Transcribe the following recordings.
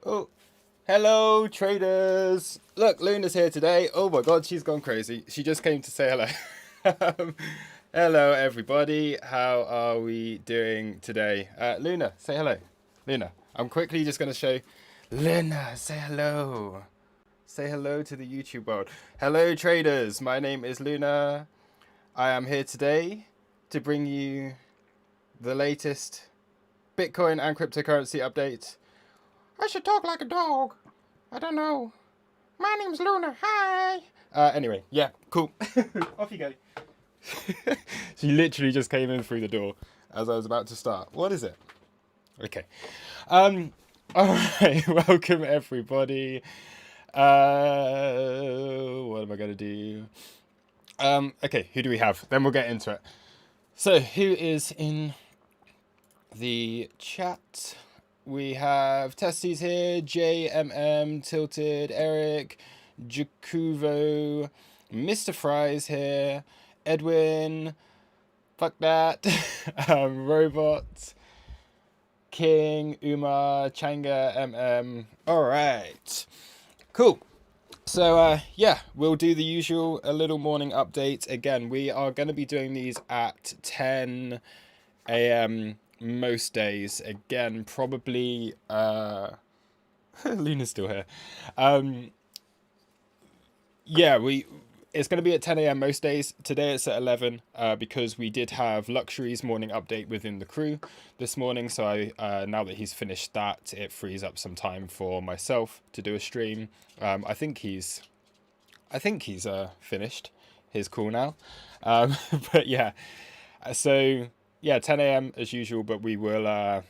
Oh, hello traders. Look, Luna's here today. Oh my god, she's gone crazy. She just came to say hello. Hello everybody. How are we doing today? Luna, say hello. Luna, I'm quickly just going to show... Luna, say hello. Say hello to the YouTube world. Hello traders, my name is Luna. I am here today to bring you the latest Bitcoin and cryptocurrency update. I should talk like a dog. I don't know. My name's Luna. Hi. Anyway, yeah, cool. Off you go. She literally just came in through the door as I was about to start. What is it? Okay. All right. Welcome everybody. What am I gonna do? Okay. Who do we have? Then we'll get into it. So who is in the chat? We have Testes here, JMM, Tilted, Eric, Jacuvo, Mr. Fry's here, Edwin, fuck that, Robot, King, Uma, Changa, MM. All right, cool. So yeah, we'll do the usual, a little morning update. Again, we are going to be doing these at 10 a.m. most days. Again, probably Luna's still here. Yeah, it's going to be at 10 a.m. most days. Today it's at 11 because we did have Luxury's morning update within the crew this morning. So I now that he's finished that, it frees up some time for myself to do a stream. I think he's finished his call now. But yeah, so yeah, 10 a.m. as usual, but we'll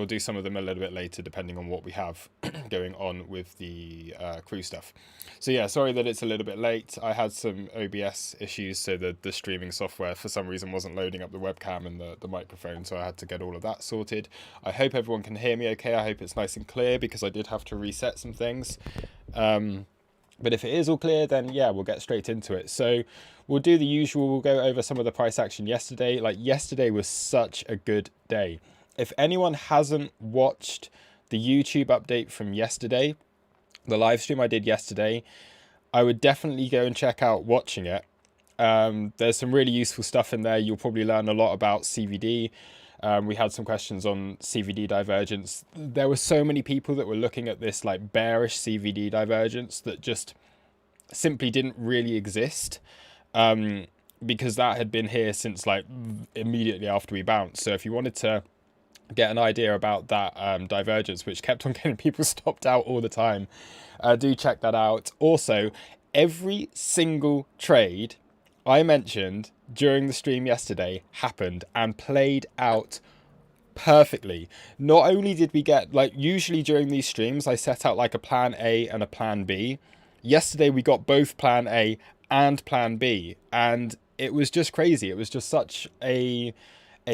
do some of them a little bit later depending on what we have going on with the crew stuff. So yeah, sorry that it's a little bit late. I had some OBS issues, so the streaming software for some reason wasn't loading up the webcam and the microphone, so I had to get all of that sorted. I hope everyone can hear me okay. I hope it's nice and clear because I did have to reset some things. But if it is all clear, then yeah, we'll get straight into it. So we'll do the usual. We'll go over some of the price action yesterday. Like, yesterday was such a good day. If anyone hasn't watched the YouTube update from yesterday, the live stream I did yesterday, I would definitely go and check out watching it. There's some really useful stuff in there. You'll probably learn a lot about CVD. We had some questions on CVD divergence. There were so many people that were looking at this like bearish CVD divergence that just simply didn't really exist, because that had been here since like immediately after we bounced. So if you wanted to get an idea about that divergence, which kept on getting people stopped out all the time, do check that out. Also, every single trade I mentioned during the stream yesterday happened and played out perfectly. Not only did we get, like, usually during these streams I set out like a plan A and a plan B. Yesterday we got both plan A and plan B, and it was just crazy. It was just such a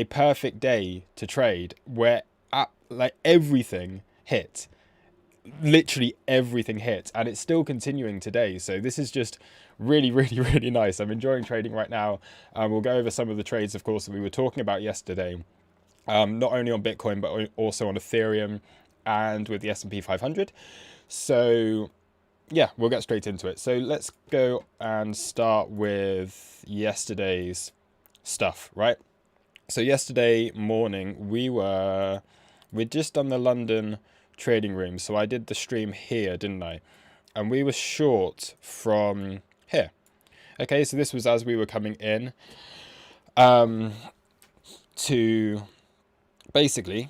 perfect day to trade where like everything hit. Literally everything hit, and it's still continuing today. So this is just really nice. I'm enjoying trading right now. We'll go over some of the trades, of course, that we were talking about yesterday, not only on Bitcoin but also on Ethereum and with the S&P 500. So yeah, we'll get straight into it. So let's go and start with yesterday's stuff, right? So yesterday morning we'd just done the London trading room. So I did the stream here, didn't I? And we were short from here. Okay, so this was as we were coming in to basically,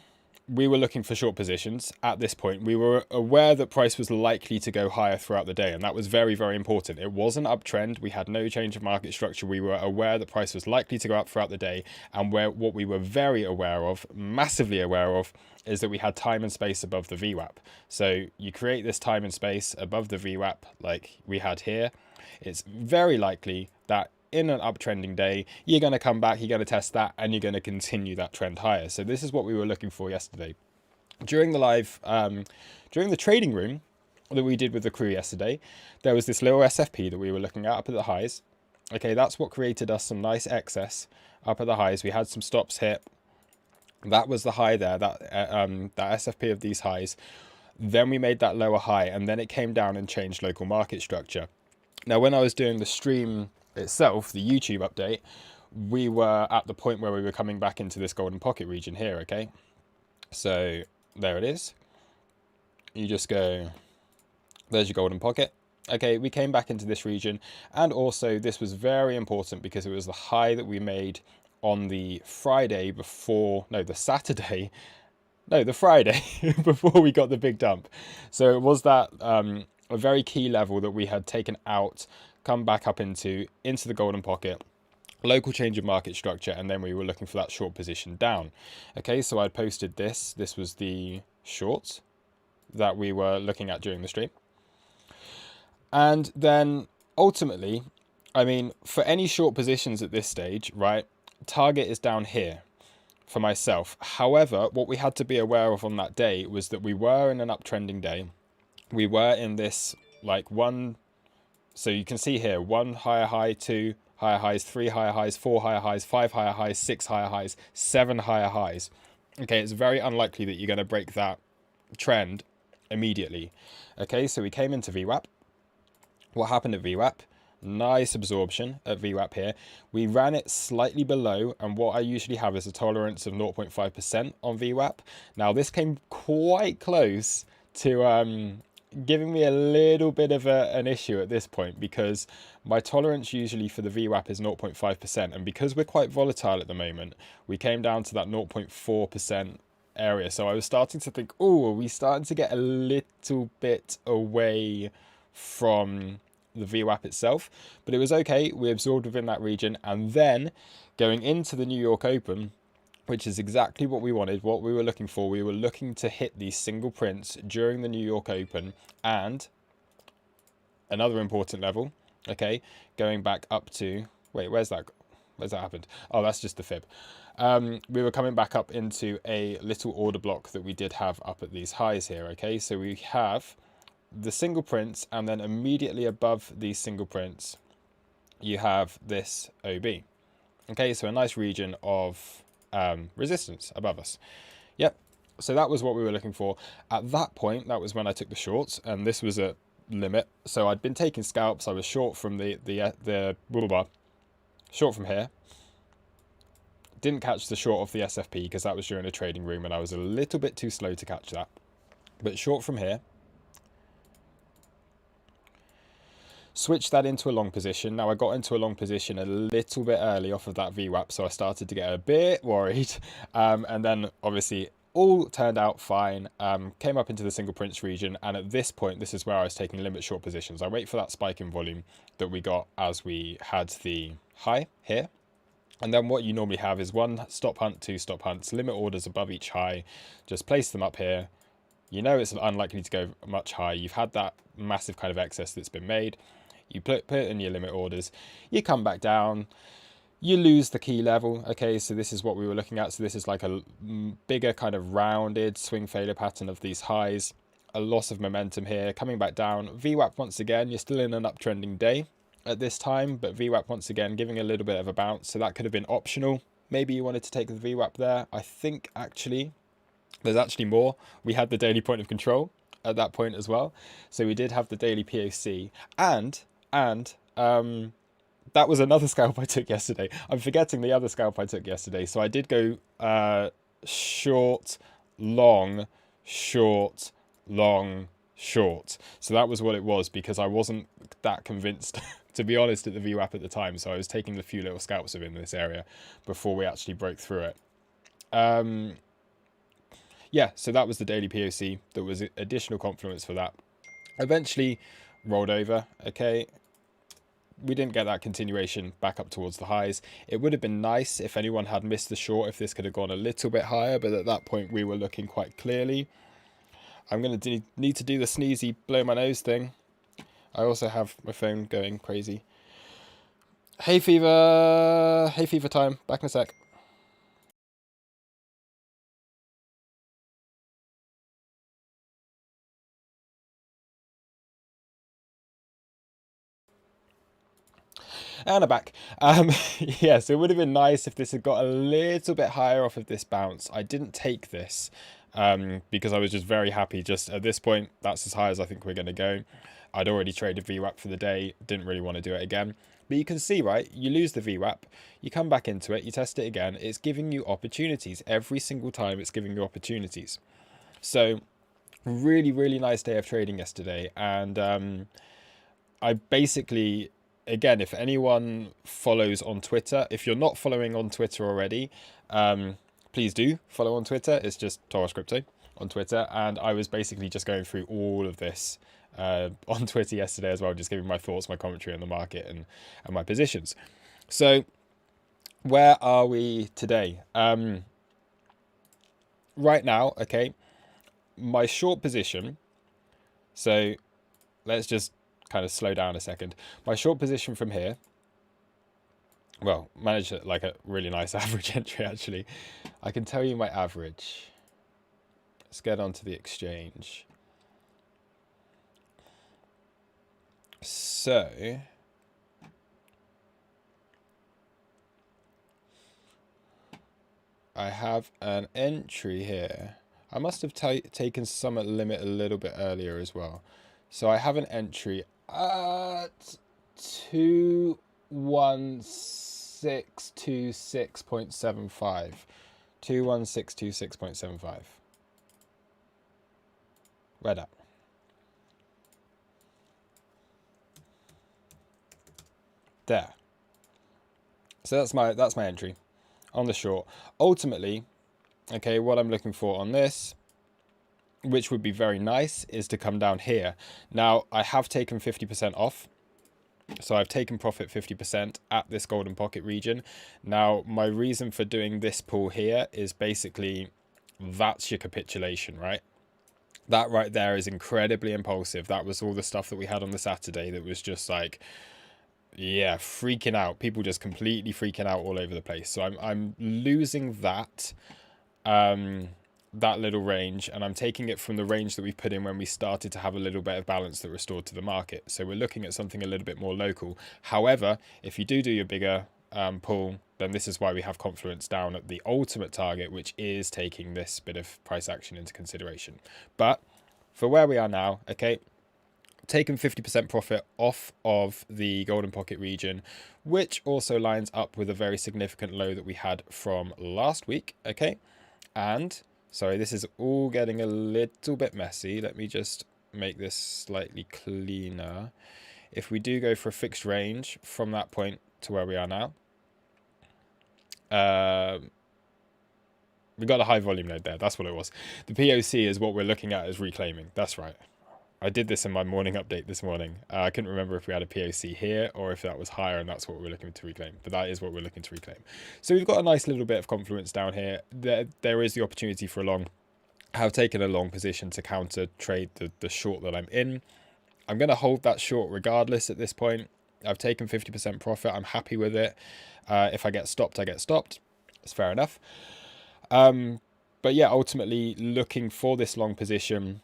we were looking for short positions at this point. We were aware that price was likely to go higher throughout the day, and that was very important. It was an uptrend. We had no change of market structure. We were aware that price was likely to go up throughout the day, and what we were very aware of, massively aware of, is that we had time and space above the VWAP. So you create this time and space above the VWAP like we had here. It's very likely that in an uptrending day, you're going to come back, you're going to test that, and you're going to continue that trend higher. So this is what we were looking for yesterday. During the live, during the trading room that we did with the crew yesterday, there was this little SFP that we were looking at up at the highs. Okay, that's what created us some nice excess up at the highs. We had some stops hit. That was the high there, that SFP of these highs. Then we made that lower high, and then it came down and changed local market structure. Now, when I was doing the stream itself, the YouTube update, we were at the point where we were coming back into this golden pocket region here, okay? So there it is. You just go, there's your golden pocket. Okay, we came back into this region, and also this was very important because it was the high that we made on the Friday before, no, the Saturday, no, the Friday before we got the big dump. So it was that a very key level that we had taken out, come back up into the golden pocket, local change of market structure, and then we were looking for that short position down. Okay, so I posted this. This was the short that we were looking at during the stream. And then ultimately, I mean, for any short positions at this stage, right, target is down here for myself. However, what we had to be aware of on that day was that we were in an uptrending day. We were in this like one, so you can see here, 1 higher high, 2 higher highs, 3 higher highs, 4 higher highs, 5 higher highs, 6 higher highs, 7 higher highs. Okay, it's very unlikely that you're going to break that trend immediately. Okay, so we came into VWAP. What happened at VWAP? Nice absorption at VWAP here. We ran it slightly below, and what I usually have is a tolerance of 0.5% on VWAP. Now this came quite close to giving me a little bit of an issue at this point, because my tolerance usually for the VWAP is 0.5%, and because we're quite volatile at the moment, we came down to that 0.4% area. So I was starting to think, oh, are we starting to get a little bit away from the VWAP itself? But it was okay. We absorbed within that region, and then going into the New York Open, which is exactly what we wanted, what we were looking for. We were looking to hit these single prints during the New York Open, and another important level, okay, going back up to, wait, where's that happened? Oh, that's just the fib. We were coming back up into a little order block that we did have up at these highs here, okay? So we have the single prints, and then immediately above these single prints, you have this OB. Okay, so a nice region of resistance above us. Yep, so that was what we were looking for. At that point, that was when I took the shorts, and this was a limit. So I'd been taking scalps. I was short from the short from here. Didn't catch the short of the SFP because that was during a trading room, and I was a little bit too slow to catch that. But short from here. Switched that into a long position. Now I got into a long position a little bit early off of that VWAP, so I started to get a bit worried. And then obviously all turned out fine. Came up into the single prints region, and at this point, this is where I was taking limit short positions. I wait for that spike in volume that we got as we had the high here. And then what you normally have is 1 stop hunt, 2 stop hunts, limit orders above each high. Just place them up here. You know it's unlikely to go much higher. You've had that massive kind of excess that's been made. You put it in your limit orders, you come back down, you lose the key level. Okay, so this is what we were looking at. So this is like a bigger kind of rounded swing failure pattern of these highs. A loss of momentum here, coming back down. VWAP once again, you're still in an uptrending day at this time, but VWAP once again giving a little bit of a bounce. So that could have been optional. Maybe you wanted to take the VWAP there. I think actually, there's actually more. We had the daily point of control at that point as well. So we did have the daily POC, and that was another scalp I took yesterday. I'm forgetting the other scalp I took yesterday. So I did go short, long, short, long, short. So that was what it was, because I wasn't that convinced, to be honest, at the VWAP at the time. So I was taking a few little scalps within this area before we actually broke through it. Yeah, so that was the daily POC. There was additional confluence for that. Eventually rolled over, okay. We didn't get that continuation back up towards the highs. It would have been nice if anyone had missed the short, if this could have gone a little bit higher, but at that point we were looking quite clearly. I'm going to need to do the sneezy blow my nose thing. I also have my phone going crazy. Hay fever time. Back in a sec. And I'm back. Yes, it would have been nice if this had got a little bit higher off of this bounce. I didn't take this because I was just very happy. Just at this point, that's as high as I think we're going to go. I'd already traded VWAP for the day, didn't really want to do it again. But you can see, right, you lose the VWAP, you come back into it, you test it again, it's giving you opportunities. Every single time it's giving you opportunities. So really, really nice day of trading yesterday. And I basically, again, if anyone follows on Twitter, if you're not following on Twitter already, please do follow on Twitter. It's just Taurus Crypto on Twitter. And I was basically just going through all of this on Twitter yesterday as well, just giving my thoughts, my commentary on the market and my positions. So where are we today? Right now, okay, my short position, so let's just kind of slow down a second. My short position from here, well, managed like a really nice average entry actually. I can tell you my average. Let's get onto the exchange. So I have an entry here. I must have taken some at limit a little bit earlier as well. So I have an entry at 21626.75. 21626.75. Where'd that? There. So that's my entry on the short. Ultimately, okay, what I'm looking for on this, which would be very nice, is to come down here. Now, I have taken 50% off. So I've taken profit 50% at this golden pocket region. Now, my reason for doing this pull here is basically that's your capitulation, right? That right there is incredibly impulsive. That was all the stuff that we had on the Saturday that was just like, yeah, freaking out. People just completely freaking out all over the place. So I'm losing that that little range, and I'm taking it from the range that we put in when we started to have a little bit of balance that restored to the market. So we're looking at something a little bit more local. However, if you do your bigger pull, then this is why we have confluence down at the ultimate target, which is taking this bit of price action into consideration. But for where we are now, okay, taken 50% profit off of the golden pocket region, which also lines up with a very significant low that we had from last week, okay? And sorry, this is all getting a little bit messy. Let me just make this slightly cleaner. If we do go for a fixed range from that point to where we are now, we got a high volume node there. That's what it was. The POC is what we're looking at as reclaiming. That's right. I did this in my morning update this morning. I couldn't remember if we had a POC here or if that was higher and that's what we're looking to reclaim. But that is what we're looking to reclaim. So we've got a nice little bit of confluence down here. There is the opportunity for a long. I have taken a long position to counter trade the short that I'm in. I'm going to hold that short regardless at this point. I've taken 50% profit. I'm happy with it. If I get stopped, I get stopped. It's fair enough. But yeah, ultimately looking for this long position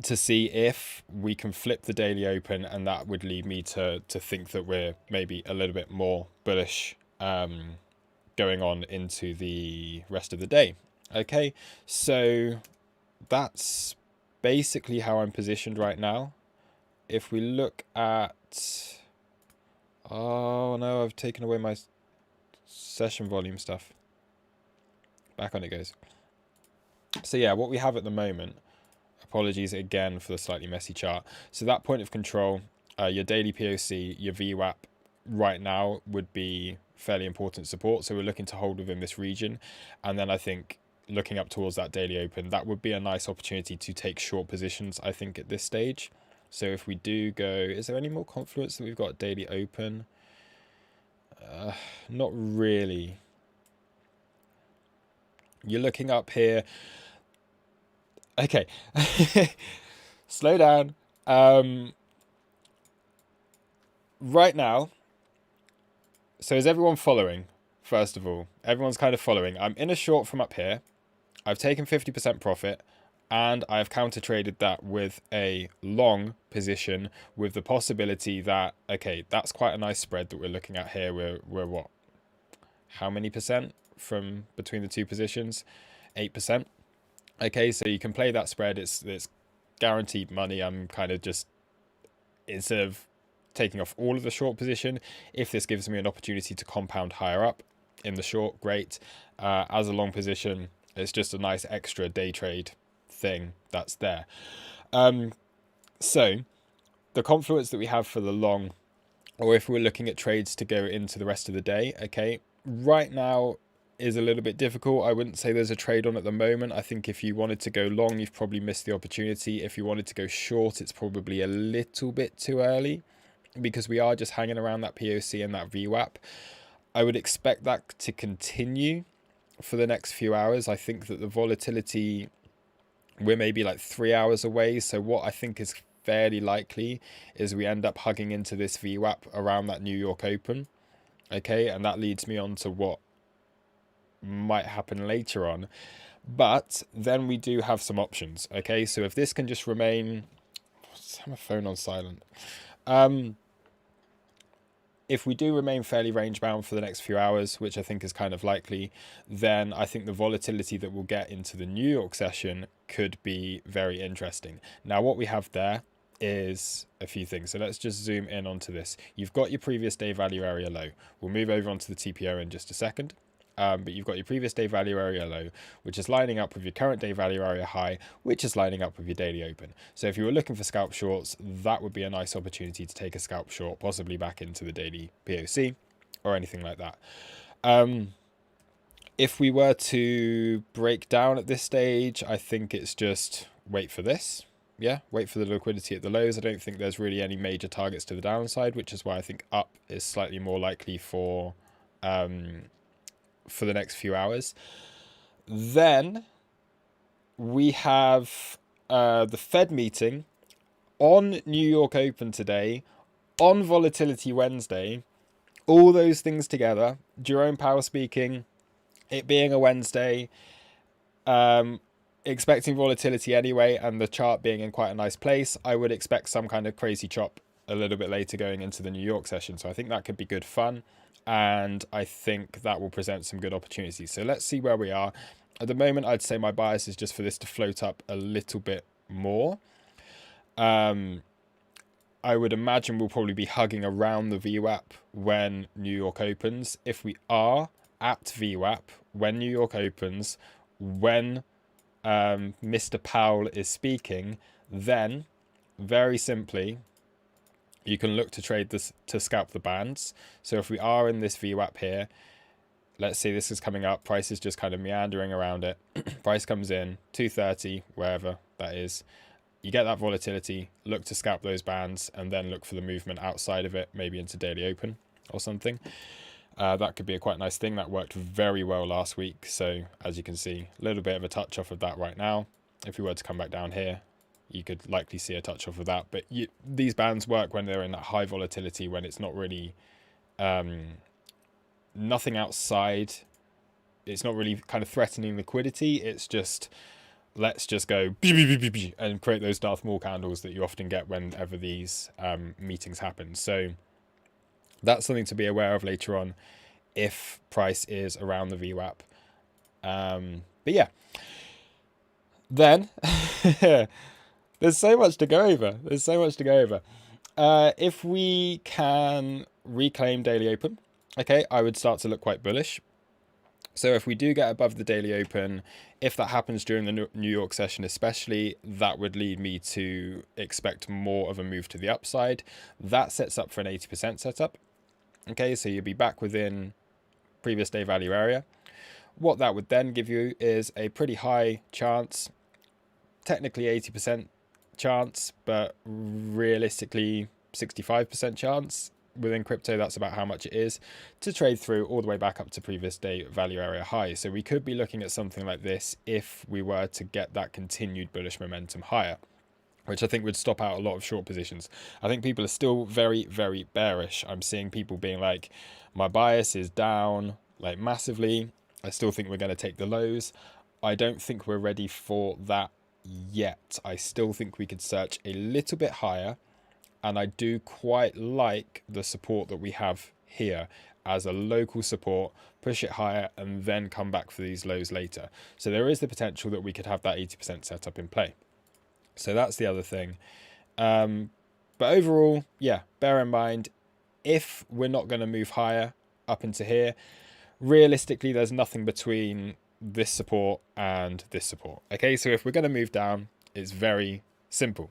to see if we can flip the daily open, and that would lead me to think that we're maybe a little bit more bullish going on into the rest of the day. Okay, so that's basically how I'm positioned right now. If we look at, oh no, I've taken away my session volume stuff. Back on it goes. So yeah, what we have at the moment, apologies again for the slightly messy chart. So that point of control, your daily POC, your VWAP right now would be fairly important support. So we're looking to hold within this region. And then I think looking up towards that daily open, that would be a nice opportunity to take short positions, I think, at this stage. So if we do go, is there any more confluence that we've got daily open? Not really. You're looking up here. Okay. Slow down. Right now, so is everyone following? First of all, everyone's kind of following. I'm in a short from up here. I've taken 50% profit, and I've counter traded that with a long position with the possibility that, okay, that's quite a nice spread that we're looking at here. We're what? How many percent from between the two positions? 8%. Okay, so you can play that spread. It's guaranteed money. I'm kind of just, instead of taking off all of the short position, if this gives me an opportunity to compound higher up in the short, great. As a long position, it's just a nice extra day trade thing that's there. So the confluence that we have for the long, or if we're looking at trades to go into the rest of the day, okay, right now is a little bit difficult. I wouldn't say there's a trade on at the moment. I think if you wanted to go long, you've probably missed the opportunity. If you wanted to go short, it's probably a little bit too early, because we are just hanging around that POC and that VWAP. I would expect that to continue for the next few hours. I think that the volatility, we're maybe like 3 hours away. So what I think is fairly likely is we end up hugging into this VWAP around that New York Open. Okay, and that leads me on to what might happen later on. But then we do have some options. Okay, so if this can just remain, let's have my phone on silent. If we do remain fairly range bound for the next few hours, which I think is kind of likely, then I think the volatility that we'll get into the New York session could be very interesting. Now, what we have there is a few things. So let's just zoom in onto this. You've got your previous day value area low. We'll move over onto the TPO in just a second. But you've got your previous day value area low, which is lining up with your current day value area high, which is lining up with your daily open. So if you were looking for scalp shorts, that would be a nice opportunity to take a scalp short, possibly back into the daily POC or anything like that. If we were to break down at this stage, I think it's just wait for this. Yeah, wait for the liquidity at the lows. I don't think there's really any major targets to the downside, which is why I think up is slightly more likely for the next few hours. Then we have the Fed meeting on New York Open today, on Volatility Wednesday, all those things together, Jerome Powell speaking, it being a Wednesday, expecting volatility anyway, and the chart being in quite a nice place. I would expect some kind of crazy chop a little bit later going into the New York session. So I think that could be good fun. And I think that will present some good opportunities. So let's see where we are. At the moment, I'd say my bias is just for this to float up a little bit more. I would imagine we'll probably be hugging around the VWAP when New York opens. If we are at VWAP when New York opens, when Mr. Powell is speaking, then very simply, you can look to trade this to scalp the bands. So if we are in this VWAP here, let's say this is coming up, price is just kind of meandering around it. Price comes in 230, wherever that is. You get that volatility, look to scalp those bands, and then look for the movement outside of it, maybe into daily open or something. That could be a quite nice thing. That worked very well last week. So as you can see, a little bit of a touch off of that right now. If we were to come back down here, you could likely see a touch off of that. But these bands work when they're in that high volatility, when it's not really nothing outside. It's not really kind of threatening liquidity. It's just, let's just go and create those Darth Maul candles that you often get whenever these meetings happen. So that's something to be aware of later on if price is around the VWAP. But yeah, then there's so much to go over. If we can reclaim daily open, okay, I would start to look quite bullish. So if we do get above the daily open, if that happens during the New York session especially, that would lead me to expect more of a move to the upside. That sets up for an 80% setup. Okay, so you'll be back within previous day value area. What that would then give you is a pretty high chance, technically 80% chance, but realistically 65% chance. Within crypto, that's about how much it is to trade through all the way back up to previous day value area high. So we could be looking at something like this if we were to get that continued bullish momentum higher, which I think would stop out a lot of short positions. I think people are still very, very bearish. I'm seeing people being like, my bias is down like massively. I still think we're going to take the lows. I don't think we're ready for that yet. I still think we could search a little bit higher. And I do quite like the support that we have here. as a local support, push it higher, and then come back for these lows later. So there is the potential that we could have that 80% setup in play. So that's the other thing. But overall, yeah, bear in mind, if we're not going to move higher up into here, realistically, there's nothing between this support and this support. Okay, so if we're going to move down, it's very simple.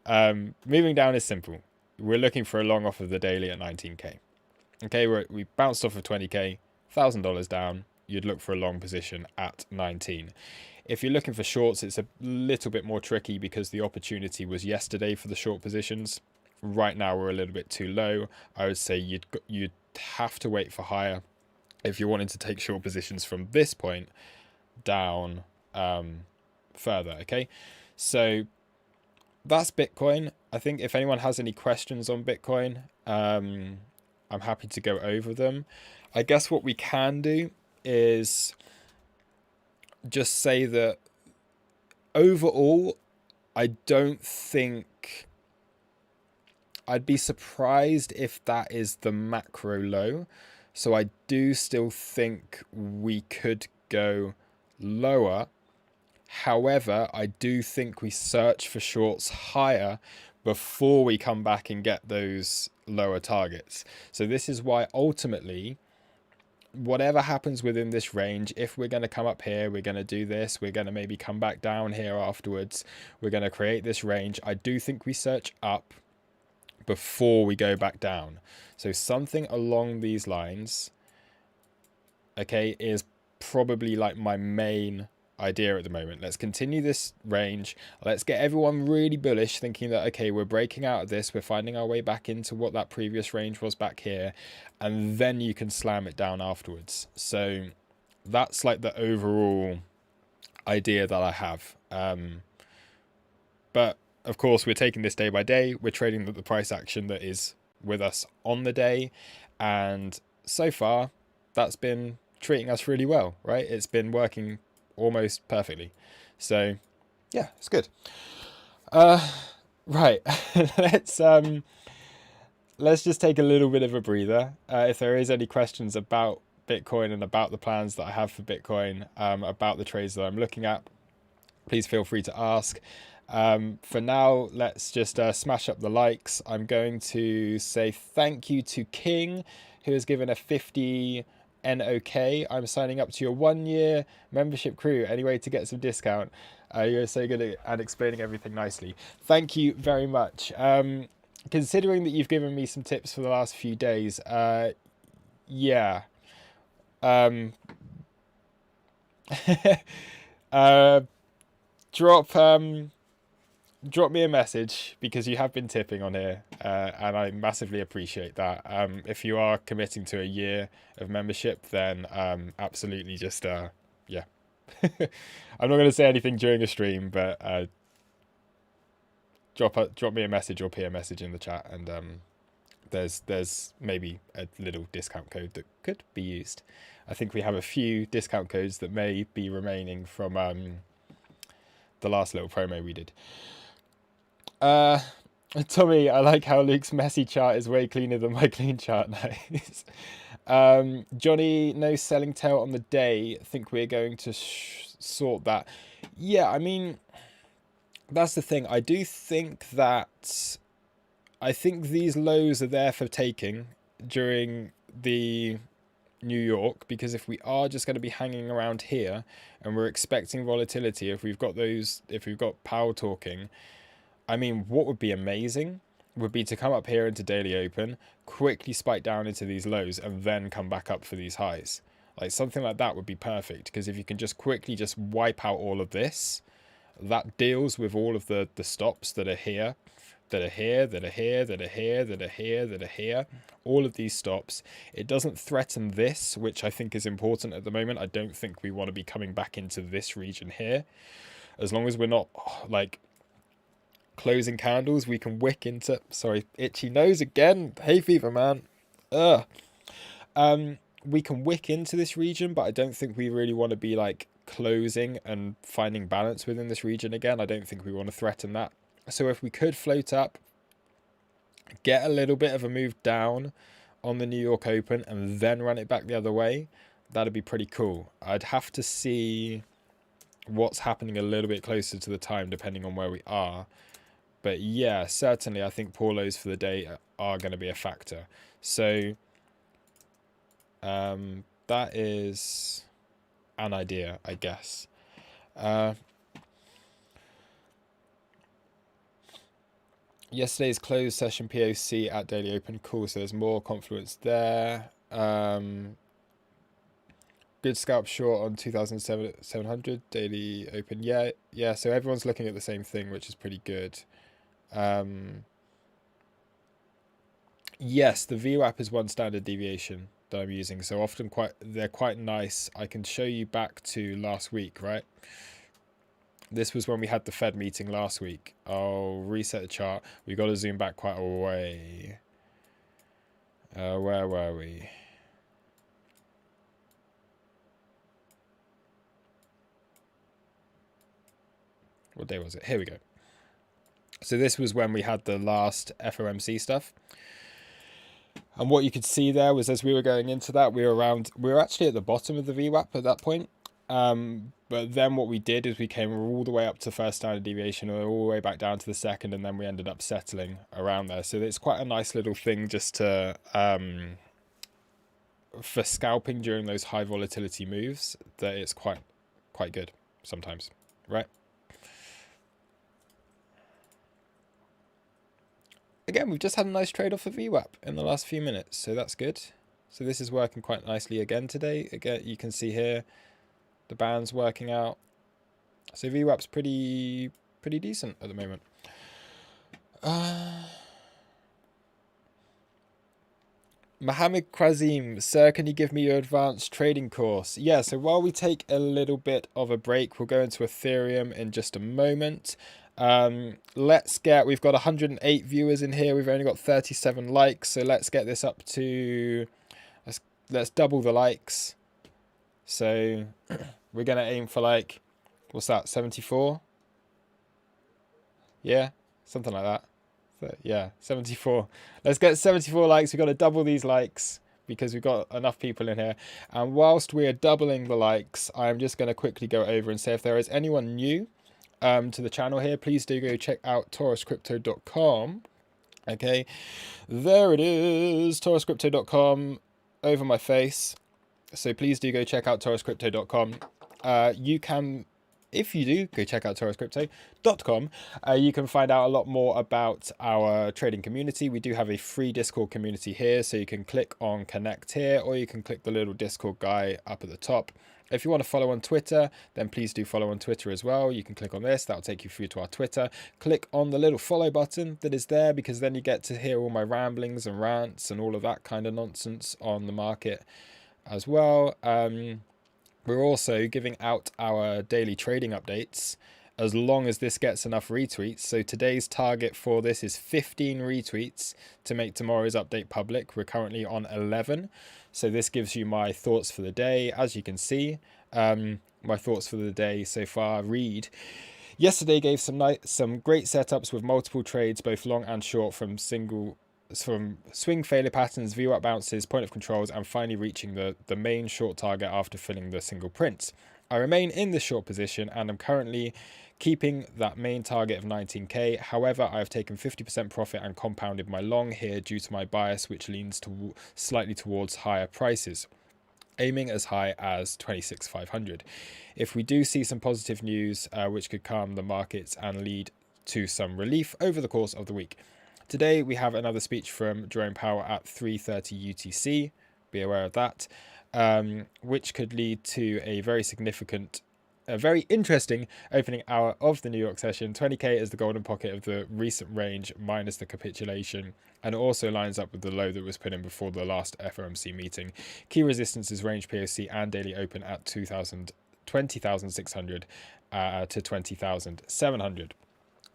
Moving down is simple. We're looking for a long off of the daily at 19k. Okay, we bounced off of 20k, $1,000 down. You'd look for a long position at 19. If you're looking for shorts, it's a little bit more tricky because the opportunity was yesterday for the short positions. Right now, we're a little bit too low. I would say you'd have to wait for higher if you're wanting to take short positions from this point down further. Okay, so that's Bitcoin. I think if anyone has any questions on Bitcoin, I'm happy to go over them. I guess what we can do is just say that overall, I don't think, I'd be surprised if that is the macro low. So I do still think we could go lower. However, I do think we search for shorts higher before we come back and get those lower targets. So this is why ultimately, whatever happens within this range, if we're going to come up here, we're going to do this, we're going to maybe come back down here afterwards, we're going to create this range. I do think we search up before we go back down. So something along these lines, okay, is probably like my main idea at the moment. Let's continue this range. Let's get everyone really bullish, thinking that, okay, we're breaking out of this, we're finding our way back into what that previous range was back here, and then you can slam it down afterwards. So that's like the overall idea that I have. But of course, we're taking this day by day. We're trading the price action that is with us on the day, and so far that's been treating us really well, right? It's been working almost perfectly. So yeah, it's good. Right. let's just take a little bit of a breather. If there is any questions about Bitcoin and about the plans that I have for Bitcoin, about the trades that I'm looking at, please feel free to ask. For now, let's just smash up the likes. I'm going to say thank you to King, who has given a 50 NOK. I'm signing up to your 1-year membership crew. Any way to get some discount? You're so good at explaining everything nicely. Thank you very much. Considering that you've given me some tips for the last few days, yeah. Drop me a message, because you have been tipping on here, and I massively appreciate that. If you are committing to a year of membership, then absolutely just yeah. I'm not going to say anything during a stream, but drop me a message or peer message in the chat, and there's maybe a little discount code that could be used. I think we have a few discount codes that may be remaining from the last little promo we did. Tommy, I like how Luke's messy chart is way cleaner than my clean chart. Nice. Johnny, no selling tail on the day. Think we're going to sort that. Yeah, I mean, that's the thing. I do think that, I think these lows are there for taking during the New York, because if we are just going to be hanging around here and we're expecting volatility, if we've got power talking, I mean, what would be amazing would be to come up here into daily open, quickly spike down into these lows, and then come back up for these highs. Like something like that would be perfect, because if you can just quickly just wipe out all of this, that deals with all of the stops that are here, that are here, that are here, that are here, that are here, that are here, all of these stops. It doesn't threaten this, which I think is important at the moment. I don't think we want to be coming back into this region here. As long as we're not like closing candles, we can wick into, sorry, itchy nose again, hay fever, man. We can wick into this region, but I don't think we really want to be like closing and finding balance within this region again. I don't think we want to threaten that. So if we could float up, get a little bit of a move down on the New York Open and then run it back the other way, that'd be pretty cool. I'd have to see what's happening a little bit closer to the time depending on where we are. But yeah, certainly I think Paulos for the day are going to be a factor. So that is an idea, I guess. Yesterday's closed session POC at daily open, cool, so there's more confluence there. Good scalp short on 2,700 daily open. Yeah, so everyone's looking at the same thing, which is pretty good. Yes, the VWAP is one standard deviation that I'm using, so often they're quite nice. I can show you back to last week, right? This was when we had the Fed meeting last week. I'll reset the chart. We've got to zoom back quite a way. Where were we? What day was it? Here we go. So this was when we had the last FOMC stuff. And what you could see there was as we were going into that, we were actually at the bottom of the VWAP at that point. But then what we did is we came all the way up to first standard deviation, all the way back down to the second, and then we ended up settling around there. So it's quite a nice little thing just to for scalping during those high volatility moves, that it's quite good sometimes, right? Again, we've just had a nice trade off of VWAP in the last few minutes, so that's good. So this is working quite nicely again today. Again, you can see here the band's working out. So VWAP's pretty decent at the moment. Mohammed Krazim, sir, can you give me your advanced trading course? Yeah, so while we take a little bit of a break, we'll go into Ethereum in just a moment. We've got 108 viewers in here. We've only got 37 likes, so let's get this up to, let's double the likes. So we're going to aim for like, what's that, 74? Yeah, something like that. So, yeah, 74. Let's get 74 likes. We've got to double these likes because we've got enough people in here. And whilst we are doubling the likes, I'm just going to quickly go over and say if there is anyone new to the channel here, please do go check out tauruscrypto.com. Okay, there it is, tauruscrypto.com over my face. So please do go check out tauruscrypto.com. You can, if you do go check out tauruscrypto.com, you can find out a lot more about our trading community. We do have a free Discord community here, so you can click on connect here, or you can click the little Discord guy up at the top. If you want to follow on Twitter, then please do follow on Twitter as well. You can click on this, that'll take you through to our Twitter. Click on the little follow button that is there, because then you get to hear all my ramblings and rants and all of that kind of nonsense on the market as well. We're also giving out our daily trading updates as long as this gets enough retweets. So today's target for this is 15 retweets to make tomorrow's update public. We're currently on 11. So this gives you my thoughts for the day. As you can see, my thoughts for the day so far read: yesterday gave some great setups with multiple trades, both long and short, from swing failure patterns, VWAP bounces, point of controls, and finally reaching the main short target after filling the single prints. I remain in this short position and I'm currently keeping that main target of 19k. However, I have taken 50% profit and compounded my long here due to my bias, which leans slightly towards higher prices, aiming as high as 26,500. If we do see some positive news, which could calm the markets and lead to some relief over the course of the week. Today, we have another speech from Jerome Powell at 3:30 UTC. Be aware of that, which could lead to a very interesting opening hour of the New York session. 20k is the golden pocket of the recent range minus the capitulation, and it also lines up with the low that was put in before the last FOMC meeting. Key resistance is range POC and daily open at 20,600 to 20,700.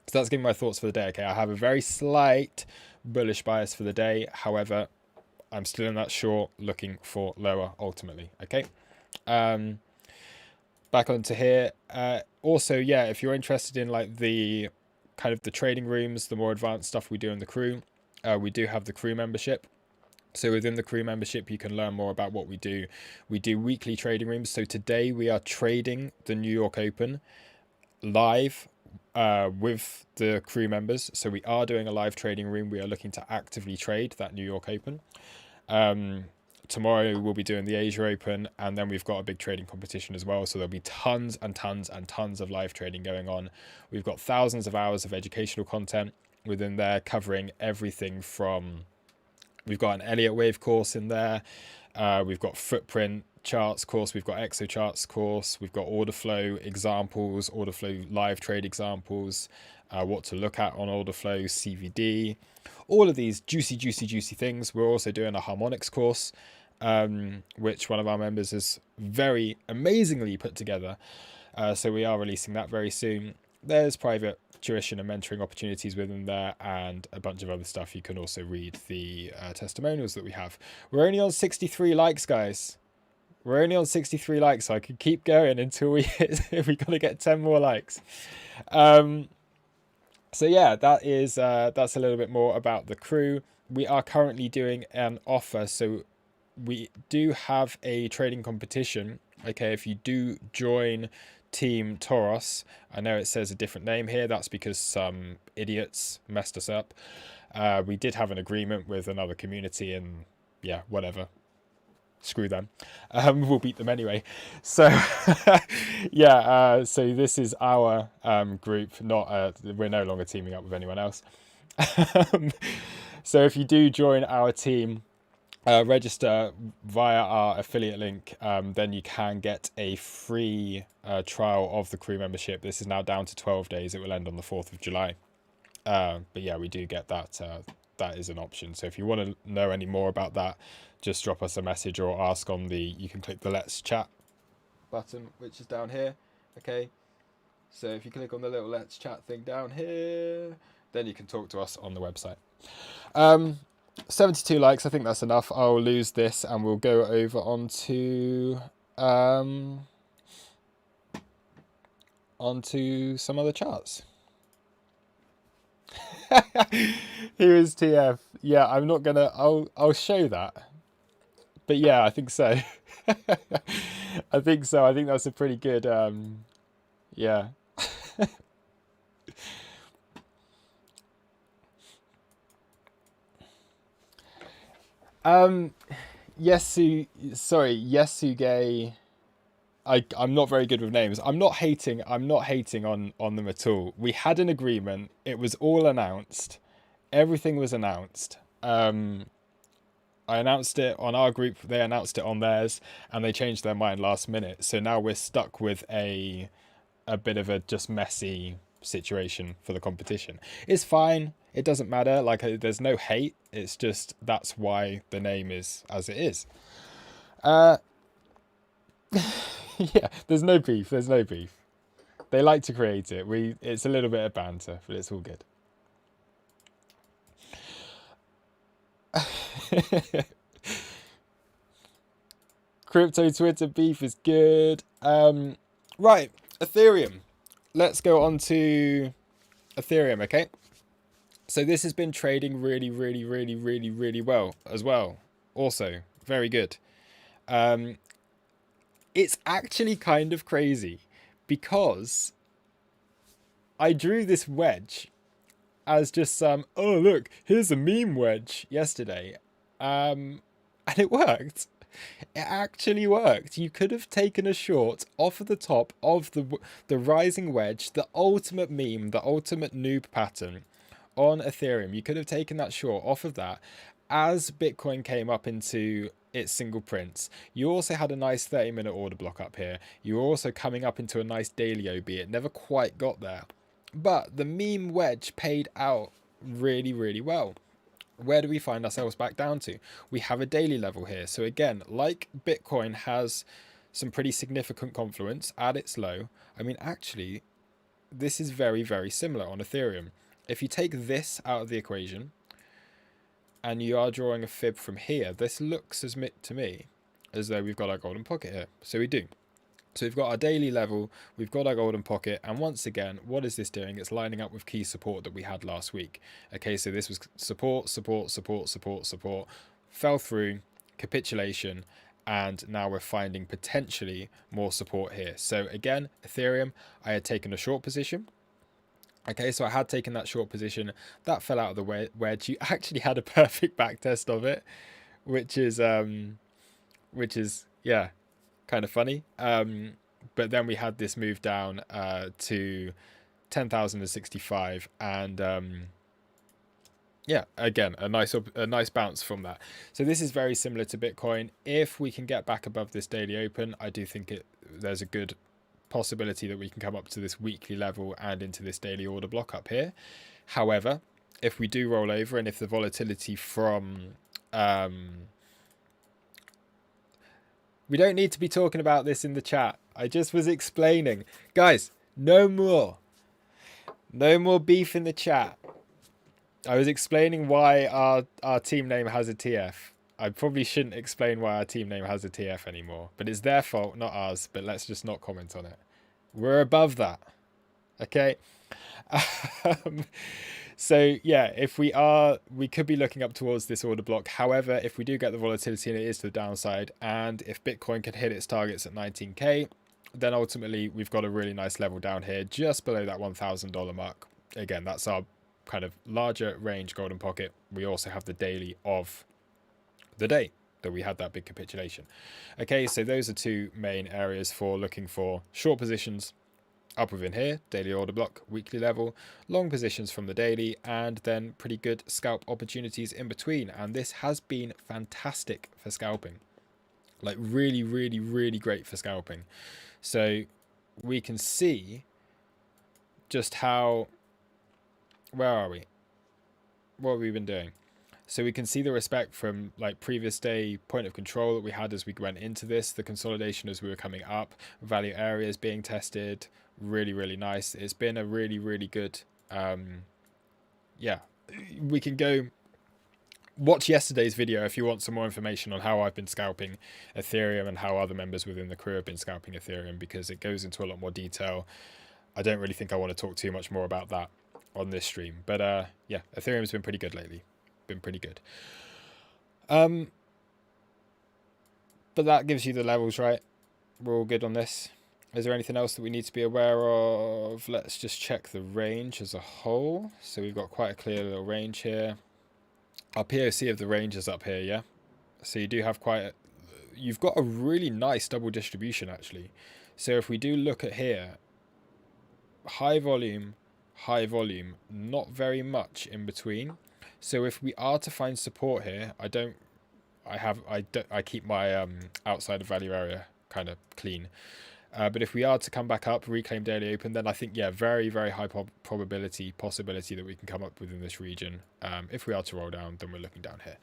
So that's giving my thoughts for the day. Okay, I have a very slight bullish bias for the day. However, I'm still in that short, looking for lower ultimately. Okay. Back onto here. Also, yeah, if you're interested in like the kind of the trading rooms, the more advanced stuff we do in the crew, we do have the crew membership. So within the crew membership, you can learn more about what we do. We do weekly trading rooms. So today we are trading the New York Open live with the crew members. So we are doing a live trading room. We are looking to actively trade that New York Open. Tomorrow we'll be doing the Asia Open, and then we've got a big trading competition as well. So there'll be tons and tons and tons of live trading going on. We've got thousands of hours of educational content within there, covering everything from, we've got an Elliott Wave course in there. We've got footprint charts course. We've got exo charts course. We've got order flow examples, order flow live trade examples, what to look at on order flow, CVD, all of these juicy, juicy, juicy things. We're also doing a harmonics course, which one of our members has very amazingly put together. So we are releasing that very soon. There's private tuition and mentoring opportunities within there, and a bunch of other stuff. You can also read the testimonials that we have. We're only on 63 likes, guys. We're only on 63 likes, so I could keep going until we got to get 10 more likes. So yeah, that's a little bit more about the crew. We are currently doing an offer, so we do have a trading competition. Okay, if you do join Team Toros, I know it says a different name here. That's because some idiots messed us up. We did have an agreement with another community, and yeah, whatever. Screw them. We'll beat them anyway. So yeah, so this is our group, not we're no longer teaming up with anyone else. So if you do join our team, register via our affiliate link, then you can get a free trial of the crew membership. This is now down to 12 days. It will end on the 4th of July. But yeah, we do get that. That is an option. So if you want to know any more about that, just drop us a message or ask on you can click the Let's Chat button, which is down here. Okay. So if you click on the little Let's Chat thing down here, then you can talk to us on the website. 72 likes, I think that's enough. I'll lose this and we'll go over onto some other charts. Here is TF. Yeah, I'm not gonna, I'll show that. But yeah, I think so. I think so. I think that's a pretty good yeah. Yesuge. I'm not very good with names. I'm not hating on them at all. We had an agreement. It was all announced. Everything was announced. I announced it on our group, they announced it on theirs, and they changed their mind last minute. So now we're stuck with a bit of a just messy situation for the competition. It's fine. It doesn't matter. Like, there's no hate. It's just that's why the name is as it is. Yeah, there's no beef. There's no beef. They like to create it. It's a little bit of banter, but it's all good. Crypto Twitter beef is good. Right, Ethereum. Let's go on to Ethereum, okay? So this has been trading really, really, really, really, really well as well. Also, very good. It's actually kind of crazy because I drew this wedge as just some, oh look, here's a meme wedge yesterday. And it worked. It actually worked. You could have taken a short off of the top of the rising wedge, the ultimate meme, the ultimate noob pattern on Ethereum. You could have taken that short off of that as Bitcoin came up into its single prints. You also had a nice 30-minute order block up here. You were also coming up into a nice daily OB. It never quite got there. But the meme wedge paid out really, really well. Where do we find ourselves back down to? We have a daily level here. So again, like Bitcoin has some pretty significant confluence at its low. I mean, actually, this is very, very similar on Ethereum. If you take this out of the equation and you are drawing a fib from here, this looks to me as though we've got our golden pocket here. So we do. So we've got our daily level, we've got our golden pocket, and once again, what is this doing? It's lining up with key support that we had last week. Okay, so this was support, support, support, support, support, fell through, capitulation, and now we're finding potentially more support here. So again, Ethereum, I had taken a short position. Okay, so I had taken that short position. That fell out of the wedge. You actually had a perfect back test of it, which is yeah, kind of funny. But then we had this move down to 10,065, and yeah, again, a nice bounce from that. So this is very similar to Bitcoin. If we can get back above this daily open, I do think there's a good possibility that we can come up to this weekly level and into this daily order block up here. However, if we do roll over, and if the volatility from we don't need to be talking about this in the chat. I just was explaining. Guys, no more beef in the chat. I was explaining why our team name has a TF. I probably shouldn't explain why our team name has a TF anymore, but it's their fault, not ours. But let's just not comment on it. We're above that. Okay. So yeah, if we could be looking up towards this order block. However, if we do get the volatility and it is to the downside, and if Bitcoin can hit its targets at 19K, then ultimately we've got a really nice level down here just below that $1,000 mark. Again, that's our kind of larger range golden pocket. We also have the daily of the day that we had that big capitulation. Okay, so those are two main areas for looking for short positions up within here, daily order block, weekly level, long positions from the daily, and then pretty good scalp opportunities in between. And this has been fantastic for scalping, like really, really, really great for scalping. So we can see just how, where are we? What have we been doing? So we can see the respect from like previous day point of control that we had as we went into this, the consolidation as we were coming up, value areas being tested, really, really nice. It's been a really, really good, yeah, we can go watch yesterday's video if you want some more information on how I've been scalping Ethereum and how other members within the crew have been scalping Ethereum, because it goes into a lot more detail. I don't really think I want to talk too much more about that on this stream, but yeah, Ethereum's been pretty good lately. Been pretty good. But that gives you the levels, right? We're all good on this. Is there anything else that we need to be aware of? Let's just check the range as a whole. So we've got quite a clear little range here. Our POC of the range is up here, yeah? So you do have you've got a really nice double distribution actually. So if we do look at here, high volume, not very much in between. So if we are to find support here, I keep my outside of value area kind of clean. But if we are to come back up, reclaim daily open, then I think, yeah, very, very high possibility that we can come up within this region. If we are to roll down, then we're looking down here.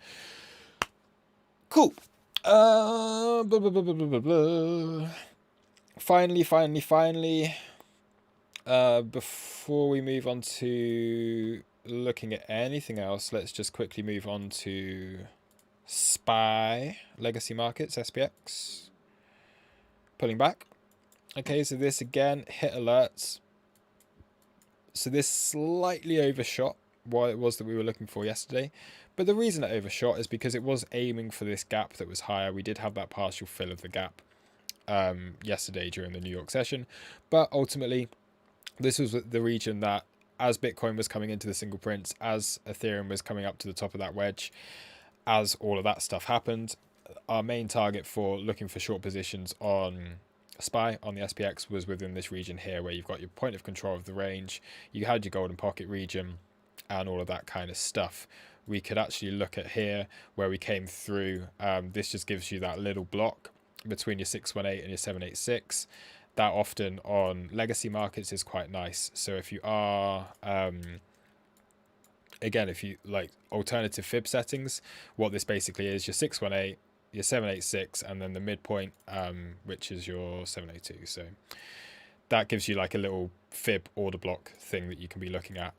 Cool. Finally, before we move on to looking at anything else, let's just quickly move on to SPY, Legacy Markets, SPX. Pulling back. Okay, so this again, hit alerts. So this slightly overshot what it was that we were looking for yesterday. But the reason it overshot is because it was aiming for this gap that was higher. We did have that partial fill of the gap yesterday during the New York session. But ultimately, this was the region that, as Bitcoin was coming into the single prints, as Ethereum was coming up to the top of that wedge, as all of that stuff happened, our main target for looking for short positions on SPY, on the SPX, was within this region here, where you've got your point of control of the range, you had your golden pocket region, and all of that kind of stuff. We could actually look at here where we came through. This just gives you that little block between your 618 and your 786. That often on legacy markets is quite nice. So if you are, again, if you like alternative fib settings, what this basically is, your 618, your 786, and then the midpoint, which is your 782. So that gives you like a little fib order block thing that you can be looking at,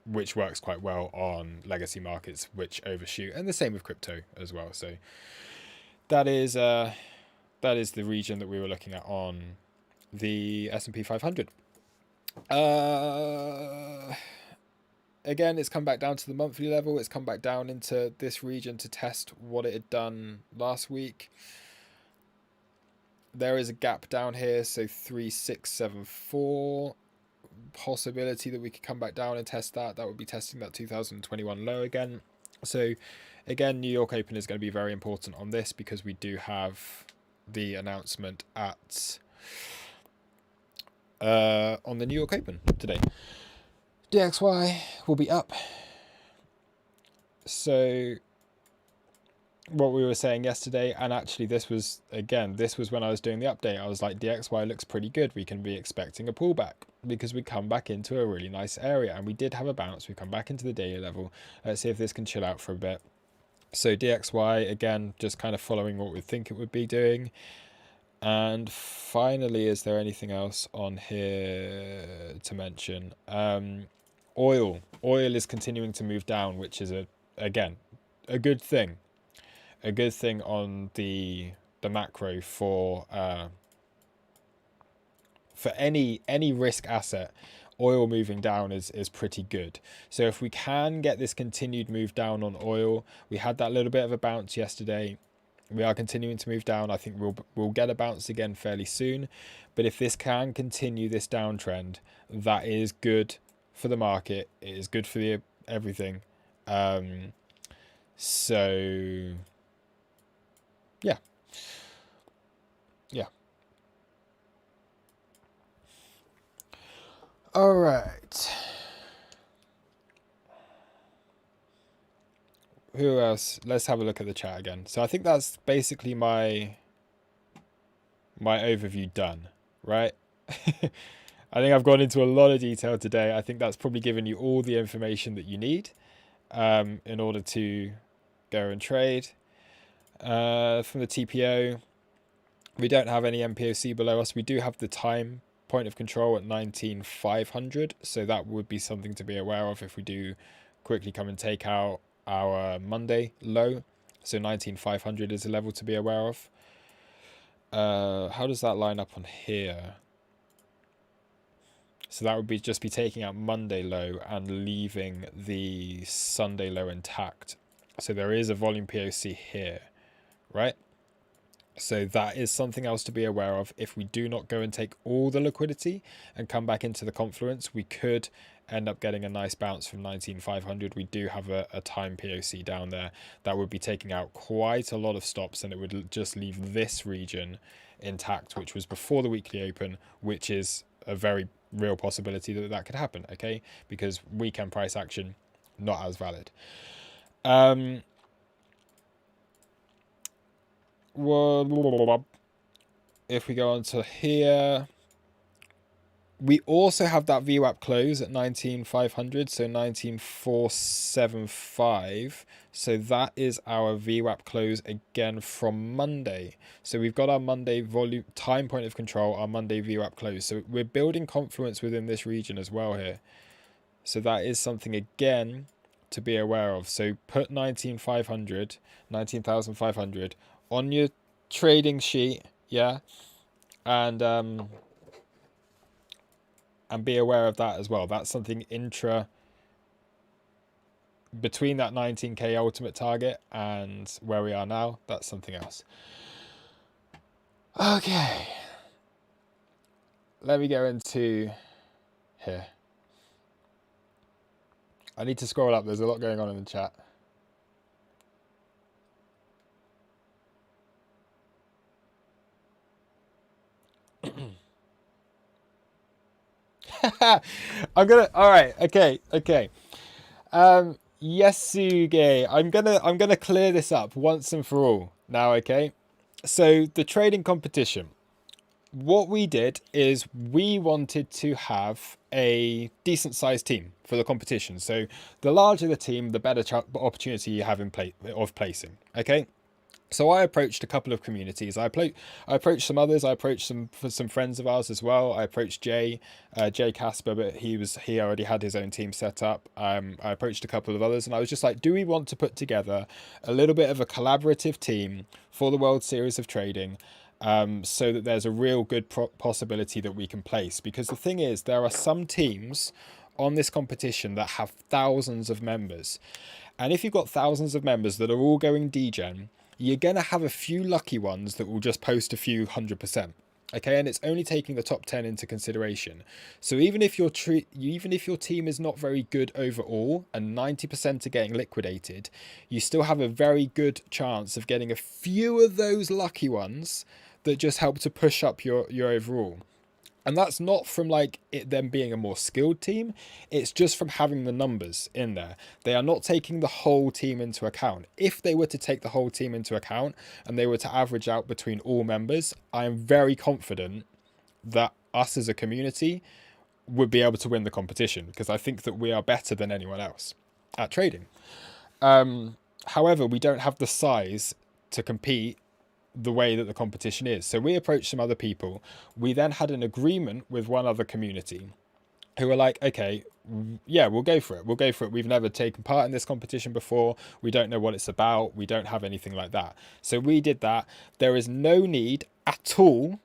which works quite well on legacy markets, which overshoot, and the same with crypto as well. So that is the region that we were looking at on the S&P 500. again, it's come back down to the monthly level. It's come back down into this region to test what it had done last week. There is a gap down here, so 3674. Possibility that we could come back down and test that. That would be testing that 2021 low again. So again, New York Open is going to be very important on this because we do have the announcement at on the New York Open today. DXY will be up. So what we were saying yesterday, and actually this was when I was doing the update, I was like, DXY looks pretty good. We can be expecting a pullback because we come back into a really nice area, and we did have a bounce. We come back into the daily level. Let's see if this can chill out for a bit. So DXY, again, just kind of following what we think it would be doing. And finally, is there anything else on here to mention? Oil is continuing to move down, which is again a good thing. A good thing on the macro for any risk asset. Oil moving down is pretty good. So if we can get this continued move down on oil, we had that little bit of a bounce yesterday. We are continuing to move down. I think we'll get a bounce again fairly soon. But if this can continue this downtrend, that is good for the market. It is good for everything. So yeah. All right. Who else? Let's have a look at the chat again. So I think that's basically my overview done, right? I think I've gone into a lot of detail today. I think that's probably given you all the information that you need in order to go and trade. From the TPO, we don't have any MPOC below us. We do have the time point of control at 19,500, so that would be something to be aware of if we do quickly come and take out our Monday low. So 19,500 is a level to be aware of. How does that line up on here? So that would be just be taking out Monday low and leaving the Sunday low intact. So there is a volume POC here, right? So that is something else to be aware of. If we do not go and take all the liquidity and come back into the confluence, we could end up getting a nice bounce from 19,500. We do have a time POC down there that would be taking out quite a lot of stops, and it would just leave this region intact, which was before the weekly open, which is a very real possibility that could happen, okay? Because weekend price action, not as valid. If we go on to here, we also have that VWAP close at 19,500, so 19,475. So that is our VWAP close again from Monday. So we've got our Monday volume time point of control, our Monday VWAP close. So we're building confluence within this region as well here. So that is something again to be aware of. So put 19,500 on your trading sheet, yeah, and be aware of that as well. That's something between that 19k ultimate target and where we are now. That's something else. Okay, let me go into here. I need to scroll up. There's a lot going on in the chat. All right, okay. Yesuge, I'm gonna clear this up once and for all now, okay? So the trading competition, what we did is we wanted to have a decent sized team for the competition. So the larger the team, the better opportunity you have of placing, okay? So I approached a couple of communities. I approached some others. I approached some friends of ours as well. I approached Jay Casper, but he already had his own team set up. I approached a couple of others, and I was just like, do we want to put together a little bit of a collaborative team for the World Series of Trading, so that there's a real good possibility that we can place? Because the thing is, there are some teams on this competition that have thousands of members. And if you've got thousands of members that are all going degen, you're going to have a few lucky ones that will just post a few 100%. Okay, and it's only taking the top 10 into consideration. So even if your team is not very good overall and 90% are getting liquidated, you still have a very good chance of getting a few of those lucky ones that just help to push up your overall. And that's not from like it them being a more skilled team. It's just from having the numbers in there. They are not taking the whole team into account. If they were to take the whole team into account and they were to average out between all members, I am very confident that us as a community would be able to win the competition, because I think that we are better than anyone else at trading. However, we don't have the size to compete the way that the competition is. So we approached some other people. We then had an agreement with one other community who were like, okay, yeah, we'll go for it. We'll go for it. We've never taken part in this competition before. We don't know what it's about. We don't have anything like that. So we did that. There is no need at all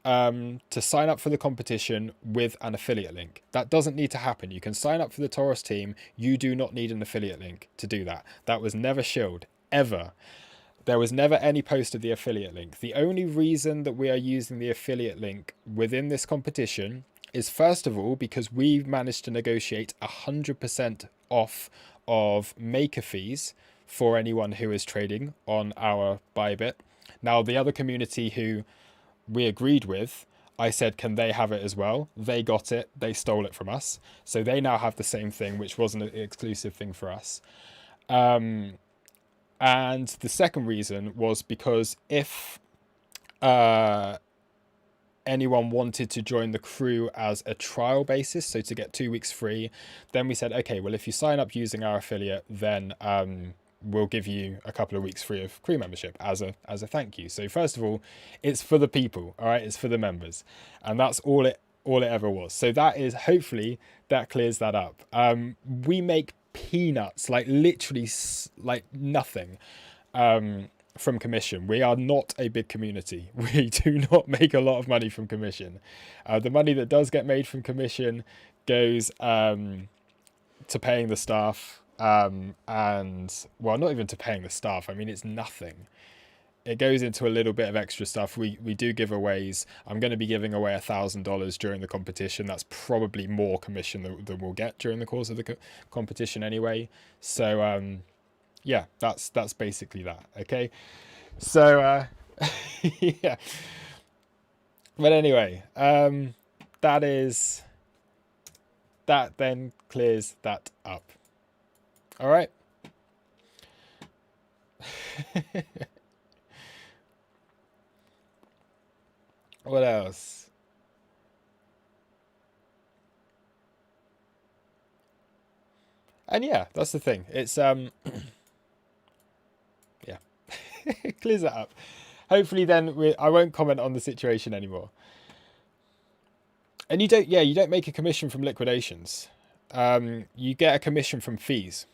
to sign up for the competition with an affiliate link. That doesn't need to happen. You can sign up for the Taurus team. You do not need an affiliate link to do that. That was never shilled, ever. There was never any post of the affiliate link. The only reason that we are using the affiliate link within this competition is, first of all, because we've managed to negotiate 100% off of maker fees for anyone who is trading on our Bybit. Now, the other community who we agreed with, I said, can they have it as well? They got it. They stole it from us. So they now have the same thing, which wasn't an exclusive thing for us. And the second reason was because if anyone wanted to join the crew as a trial basis, so to get 2 weeks free, then we said, okay, well, if you sign up using our affiliate, then we'll give you a couple of weeks free of crew membership as a thank you. So first of all, it's for the people, all right? It's for the members, and that's all it ever was. So that is, hopefully that clears that up. We make peanuts, like literally like nothing from commission. We are not a big community. We do not make a lot of money from commission. The money that does get made from commission goes to paying the staff, and well, not even to paying the staff. I mean, it's nothing. It goes into a little bit of extra stuff. We do giveaways. I'm going to be giving away $1,000 during the competition. That's probably more commission than we'll get during the course of the competition anyway. So yeah, that's basically that. Okay, so yeah. But anyway, that then clears that up. All right. What else? And yeah, that's the thing. It's yeah, it clears that up. Hopefully, then I won't comment on the situation anymore. And you don't make a commission from liquidations. You get a commission from fees.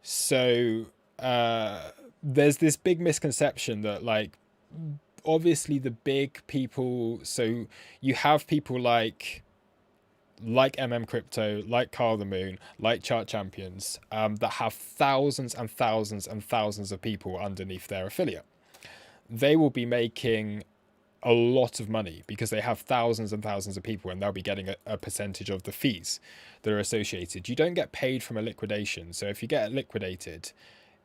So there's this big misconception that, like, obviously the big people, so you have people like Crypto, like Carl the Moon, like Chart Champions, that have thousands and thousands and thousands of people underneath their affiliate. They will be making a lot of money because they have thousands and thousands of people, and they'll be getting a percentage of the fees that are associated. You don't get paid from a liquidation. So if you get liquidated,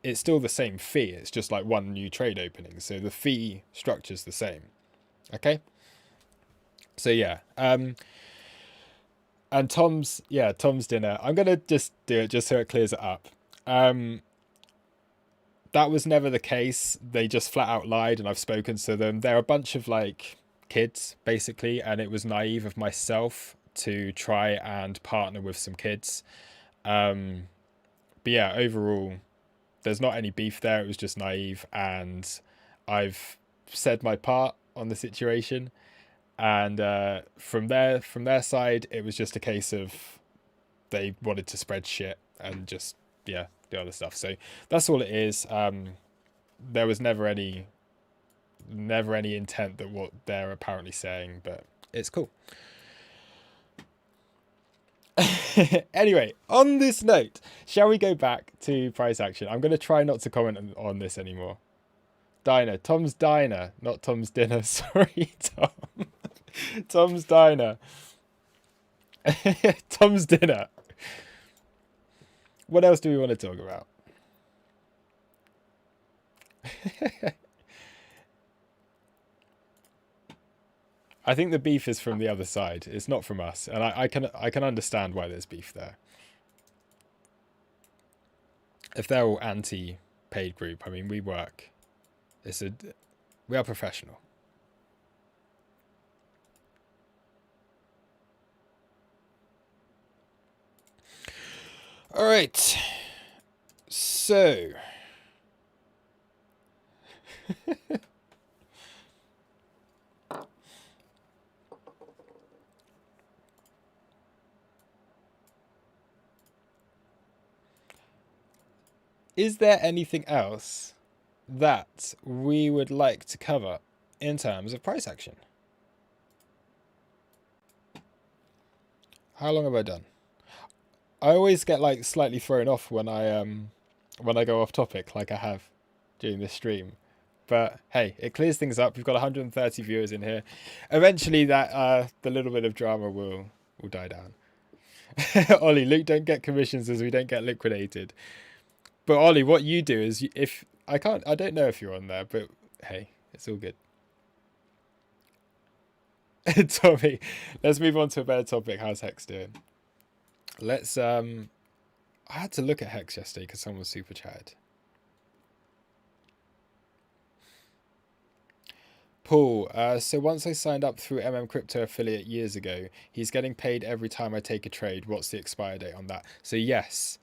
it's still the same fee. It's just like one new trade opening. So the fee structure's the same. Okay. So yeah. And Tom's dinner. I'm going to just do it just so it clears it up. That was never the case. They just flat out lied, and I've spoken to them. They're a bunch of like kids basically. And it was naive of myself to try and partner with some kids. But yeah, overall, there's not any beef there. It was just naive, and I've said my part on the situation. And from their side, it was just a case of they wanted to spread shit and just do other stuff. So that's all it is. There was never any intent that what they're apparently saying, but it's cool. Anyway, on this note, shall we go back to price action? I'm going to try not to comment on this anymore. Diner. Tom's Diner, not Tom's Dinner. Sorry, Tom. Tom's Diner. Tom's Dinner. What else do we want to talk about? I think the beef is from the other side. It's not from us, and I can understand why there's beef there. If they're all anti-paid group, I mean, we work. We are professional. All right. So. Is there anything else that we would like to cover in terms of price action? How long have I done? I always get like slightly thrown off when I go off topic, like I have during this stream. But hey, it clears things up. We've got 130 viewers in here. Eventually, the little bit of drama will die down. Ollie, Luke don't get commissions as we don't get liquidated. But Ollie, what you do is I don't know if you're on there, but hey, it's all good. Tommy, let's move on to a better topic. How's Hex doing? Let's I had to look at Hex yesterday because someone was super chatted. Paul, so once I signed up through Crypto affiliate years ago, he's getting paid every time I take a trade. What's the expire date on that? So yes,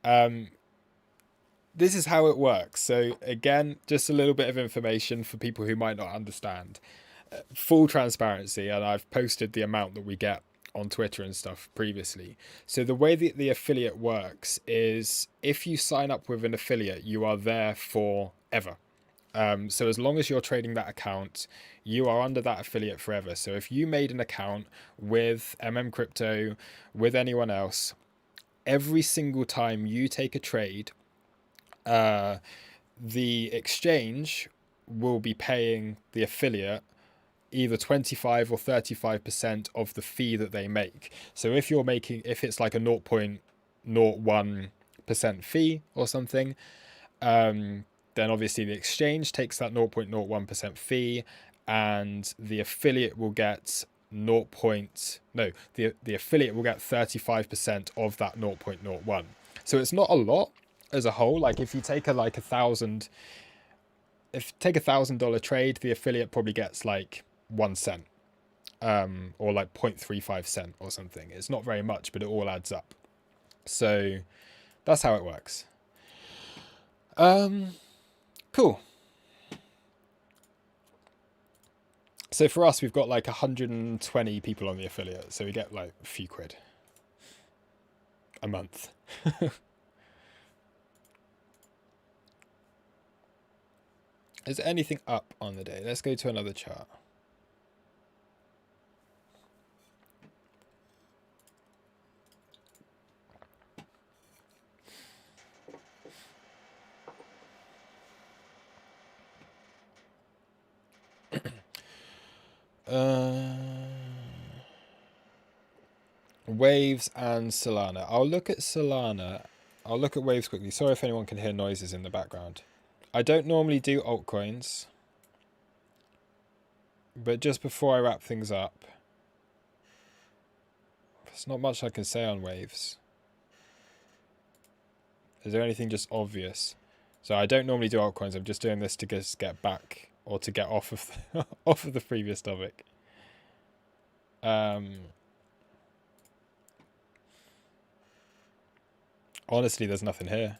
this is how it works. So again, just a little bit of information for people who might not understand. Full transparency, and I've posted the amount that we get on Twitter and stuff previously. So the way that the affiliate works is if you sign up with an affiliate, you are there forever. So as long as you're trading that account, you are under that affiliate forever. So if you made an account with Crypto, with anyone else, every single time you take a trade, the exchange will be paying the affiliate either 25 or 35% of the fee that they make. So if it's like a 0.01% fee or something, then obviously the exchange takes that 0.01% fee, and the affiliate will get the affiliate will get 35% of that 0.01. So it's not a lot as a whole. Like if you take $1,000 trade, the affiliate probably gets like 1 cent, or like 0.35 cent or something. It's not very much, but it all adds up. So that's how it works. Cool. So for us, we've got like 120 people on the affiliate, so we get like a few quid a month. Is there anything up on the day? Let's go to another chart. Waves and Solana. I'll look at Solana. I'll look at Waves quickly. Sorry if anyone can hear noises in the background. I don't normally do altcoins, but just before I wrap things up, there's not much I can say on Waves. Is there anything just obvious? So I don't normally do altcoins. I'm just doing this to just get back, or to get off of off of the previous topic. Honestly, there's nothing here.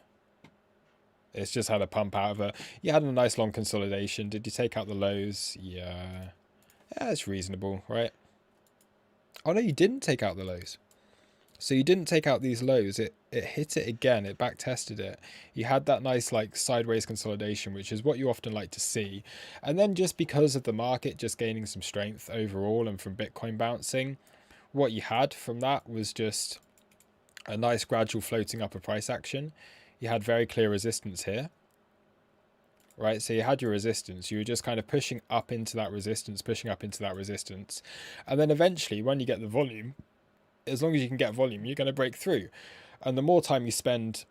It's just had a pump out of it. You had a nice long consolidation. Did you take out the lows? Yeah, it's reasonable, right? Oh no, you didn't take out the lows. So you didn't take out these lows. It hit it again. It back tested it. You had that nice like sideways consolidation, which is what you often like to see. And then just because of the market just gaining some strength overall and from Bitcoin bouncing, what you had from that was just a nice gradual floating upper price action. You had very clear resistance here, right? So you had your resistance. You were just kind of pushing up into that resistance, pushing up into that resistance. And then eventually, when you get the volume, as long as you can get volume, you're going to break through. And the more time you spend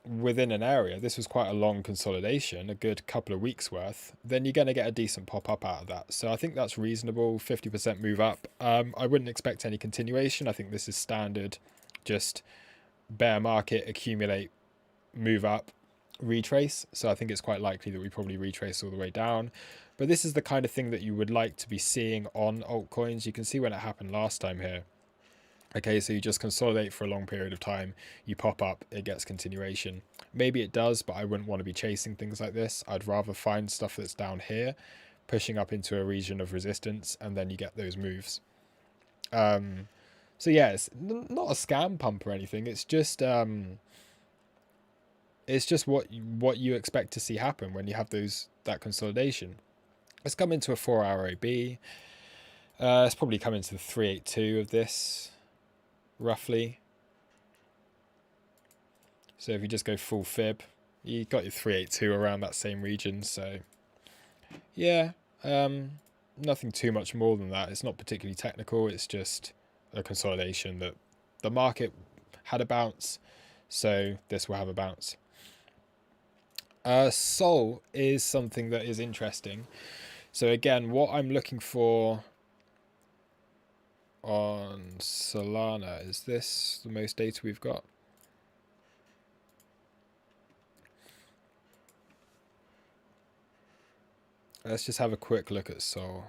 within an area, this was quite a long consolidation, a good couple of weeks worth, then you're going to get a decent pop up out of that. So I think that's reasonable. 50% move up. I wouldn't expect any continuation. I think this is standard, just bear market, accumulate, move up, retrace. So I think it's quite likely that we probably retrace all the way down. But this is the kind of thing that you would like to be seeing on altcoins. You can see when it happened last time here. Okay, so you just consolidate for a long period of time, you pop up, it gets continuation. Maybe it does, but I wouldn't want to be chasing things like this. I'd rather find stuff that's down here, pushing up into a region of resistance, and then you get those moves. So yeah, it's not a scam pump or anything. It's just what you expect to see happen when you have that consolidation. Let's come into a 4-hour OB. Let's probably come into the 382 of this, roughly. So if you just go full fib, you got your 382 around that same region. So yeah, nothing too much more than that. It's not particularly technical. It's just a consolidation that the market had a bounce, so this will have a bounce. Sol is something that is interesting. So again, what I'm looking for on Solana, is this the most data we've got? Let's just have a quick look at Sol.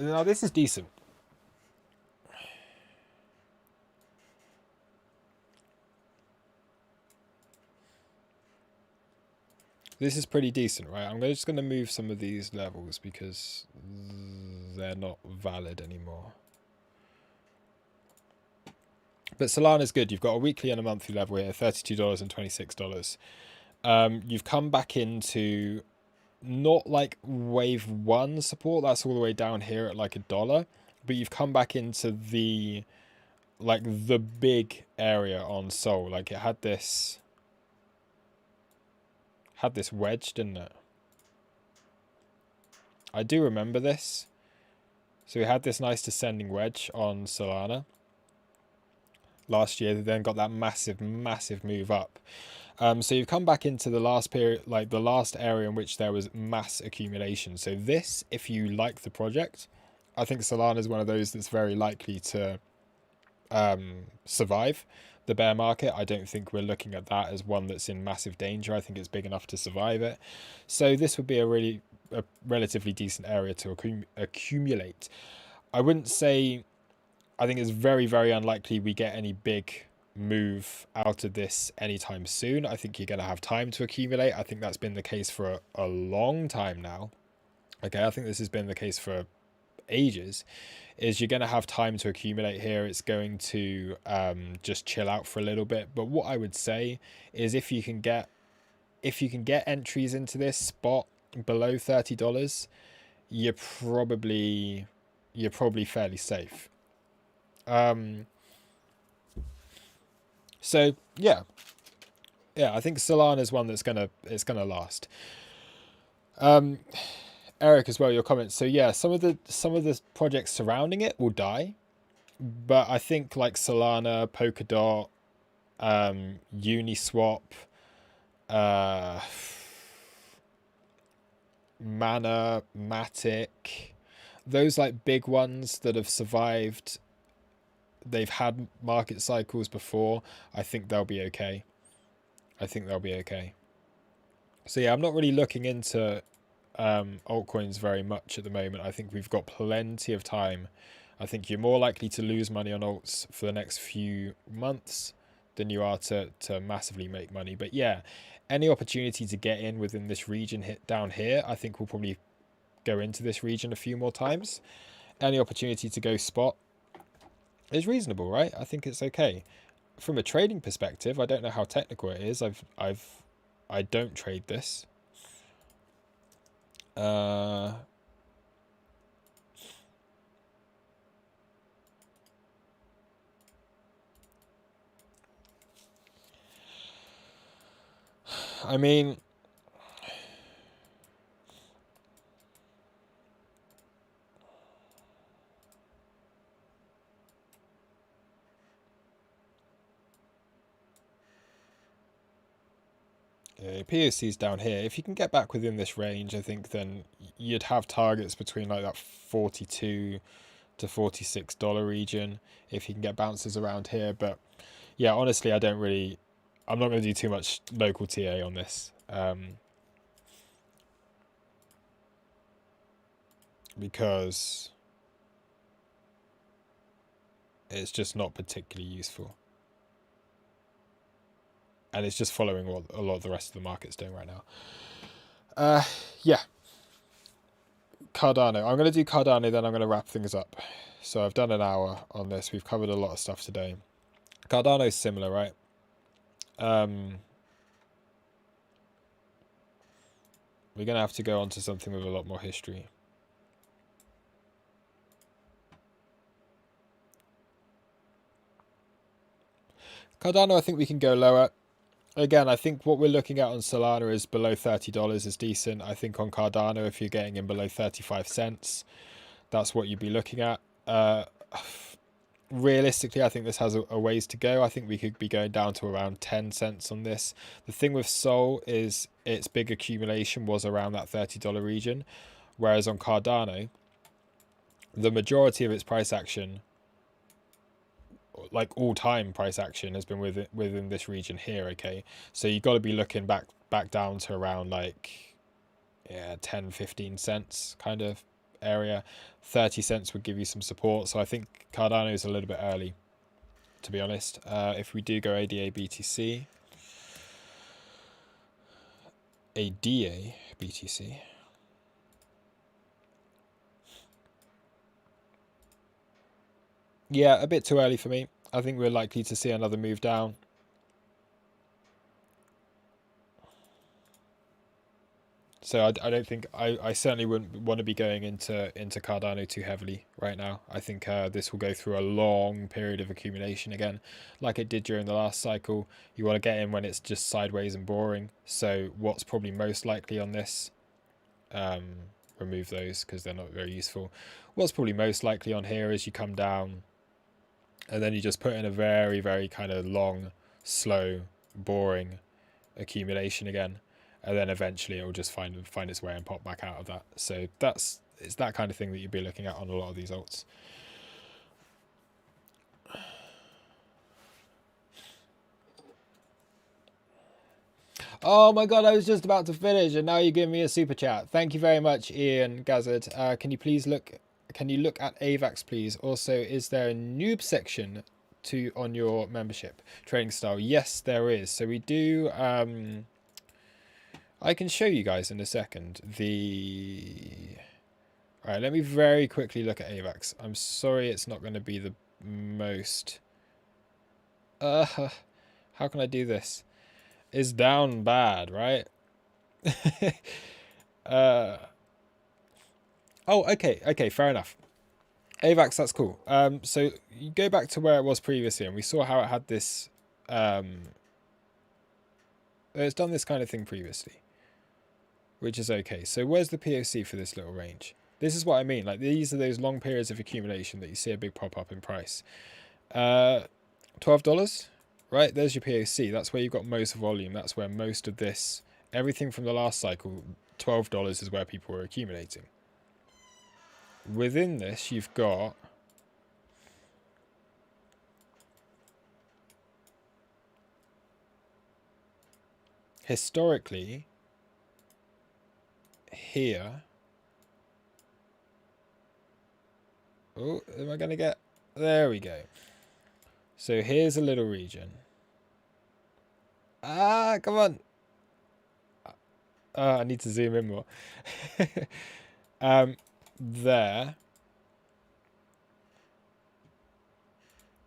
Now this is decent. This is pretty decent, right? I'm just going to move some of these levels because they're not valid anymore. But Solana's good. You've got a weekly and a monthly level here, $32 and $26. You've come back into not like wave one support. That's all the way down here at like $1. But you've come back into the big area on Sol. Like it had this wedge, didn't it? I do remember this. So we had this nice descending wedge on Solana last year. They then got that massive move up. So you've come back into the last period, like the last area in which there was mass accumulation. So this, if you like the project, I think Solana is one of those that's very likely to survive the bear market. I don't think we're looking at that as one that's in massive danger. I think it's big enough to survive it. So this would be a relatively decent area to accumulate. I wouldn't say, I think it's very, very unlikely we get any big move out of this anytime soon. I think you're going to have time to accumulate. I think that's been the case for a long time now. Okay, I think this has been the case for ages. Is you're going to have time to accumulate here. It's going to just chill out for a little bit. But what I would say is if you can get entries into this spot below $30, you're probably fairly safe. So yeah, I think Solana is one that's gonna last. Eric as well, your comments. So yeah, some of the projects surrounding it will die, but I think like Solana, Polkadot, Uniswap, Mana, Matic, those like big ones that have survived, they've had market cycles before. I think they'll be okay. So yeah, I'm not really looking into altcoins very much at the moment. I think we've got plenty of time. I think you're more likely to lose money on alts for the next few months than you are to massively make money. But yeah, any opportunity to get in within this region down here, I think we'll probably go into this region a few more times. Any opportunity to go spot is reasonable, right? I think it's okay. From a trading perspective, I don't know how technical it is. I don't trade this. I mean, yeah, POC's down here. If you can get back within this range, I think then you'd have targets between like that 42 to $46 region if you can get bounces around here. But yeah, honestly, I'm not going to do too much local TA on this, because it's just not particularly useful. And it's just following what a lot of the rest of the market's doing right now. Yeah. Cardano. I'm going to do Cardano, then I'm going to wrap things up. So I've done an hour on this. We've covered a lot of stuff today. Cardano's similar, right? We're going to have to go on to something with a lot more history. Cardano, I think we can go lower. Again, I think what we're looking at on Solana is below $30 is decent. I think on Cardano, if you're getting in below 35 cents, that's what you'd be looking at. Realistically, I think this has a ways to go. I think we could be going down to around 10 cents on this. The thing with Sol is its big accumulation was around that $30 region, whereas on Cardano, the majority of its price action, like all-time price action, has been within this region here. Okay, so you've got to be looking back down to around like 10-15 cents kind of area. 30 cents would give you some support, so I think Cardano is a little bit early, to be honest. If we do go ADA BTC, yeah, a bit too early for me. I think we're likely to see another move down. So I don't think, I certainly wouldn't want to be going into Cardano too heavily right now. I think this will go through a long period of accumulation again, like it did during the last cycle. You want to get in when it's just sideways and boring. So what's probably most likely on this, remove those because they're not very useful. What's probably most likely on here is you come down and then you just put in a very, very kind of long, slow, boring accumulation again. And then eventually it will just find its way and pop back out of that. So it's that kind of thing that you'd be looking at on a lot of these alts. Oh my god, I was just about to finish and now you're giving me a super chat. Thank you very much, Ian Gazard. Can you look at AVAX, please? Also, is there a noob section on your membership trading style? Yes, there is. So we do. I can show you guys in a second. All right, let me very quickly look at AVAX. I'm sorry it's not going to be the most... how can I do this? It's down bad, right? Oh, okay, fair enough. AVAX, that's cool. So you go back to where it was previously, and we saw how it had this... it's done this kind of thing previously, which is okay. So where's the POC for this little range? This is what I mean. Like, these are those long periods of accumulation that you see a big pop up in price. $12, right? There's your POC. That's where you've got most volume. That's where most of this, everything from the last cycle, $12 is where people were accumulating. Within this, you've got historically here. Oh, am I going to get... There we go. So here's a little region. Ah, come on. I need to zoom in more. There.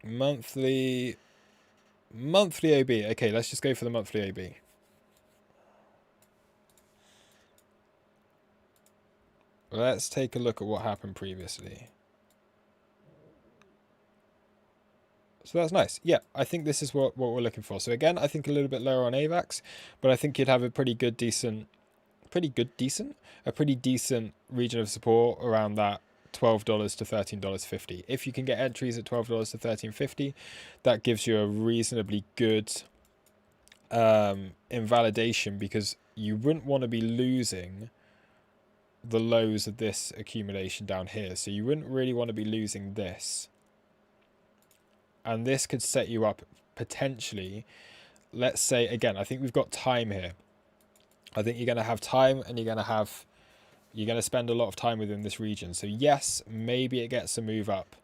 Monthly OB. Okay, let's just go for the monthly OB. Let's take a look at what happened previously. So that's nice. Yeah, I think this is what we're looking for. So again, I think a little bit lower on AVAX, but I think you'd have a pretty decent region of support around that $12 to $13.50. If you can get entries at $12 to $13.50, that gives you a reasonably good invalidation, because you wouldn't want to be losing the lows of this accumulation down here. So you wouldn't really want to be losing this. And this could set you up potentially, let's say, again, I think we've got time here. I think you're going to have time, and you're going to spend a lot of time within this region. So yes, maybe it gets a move up,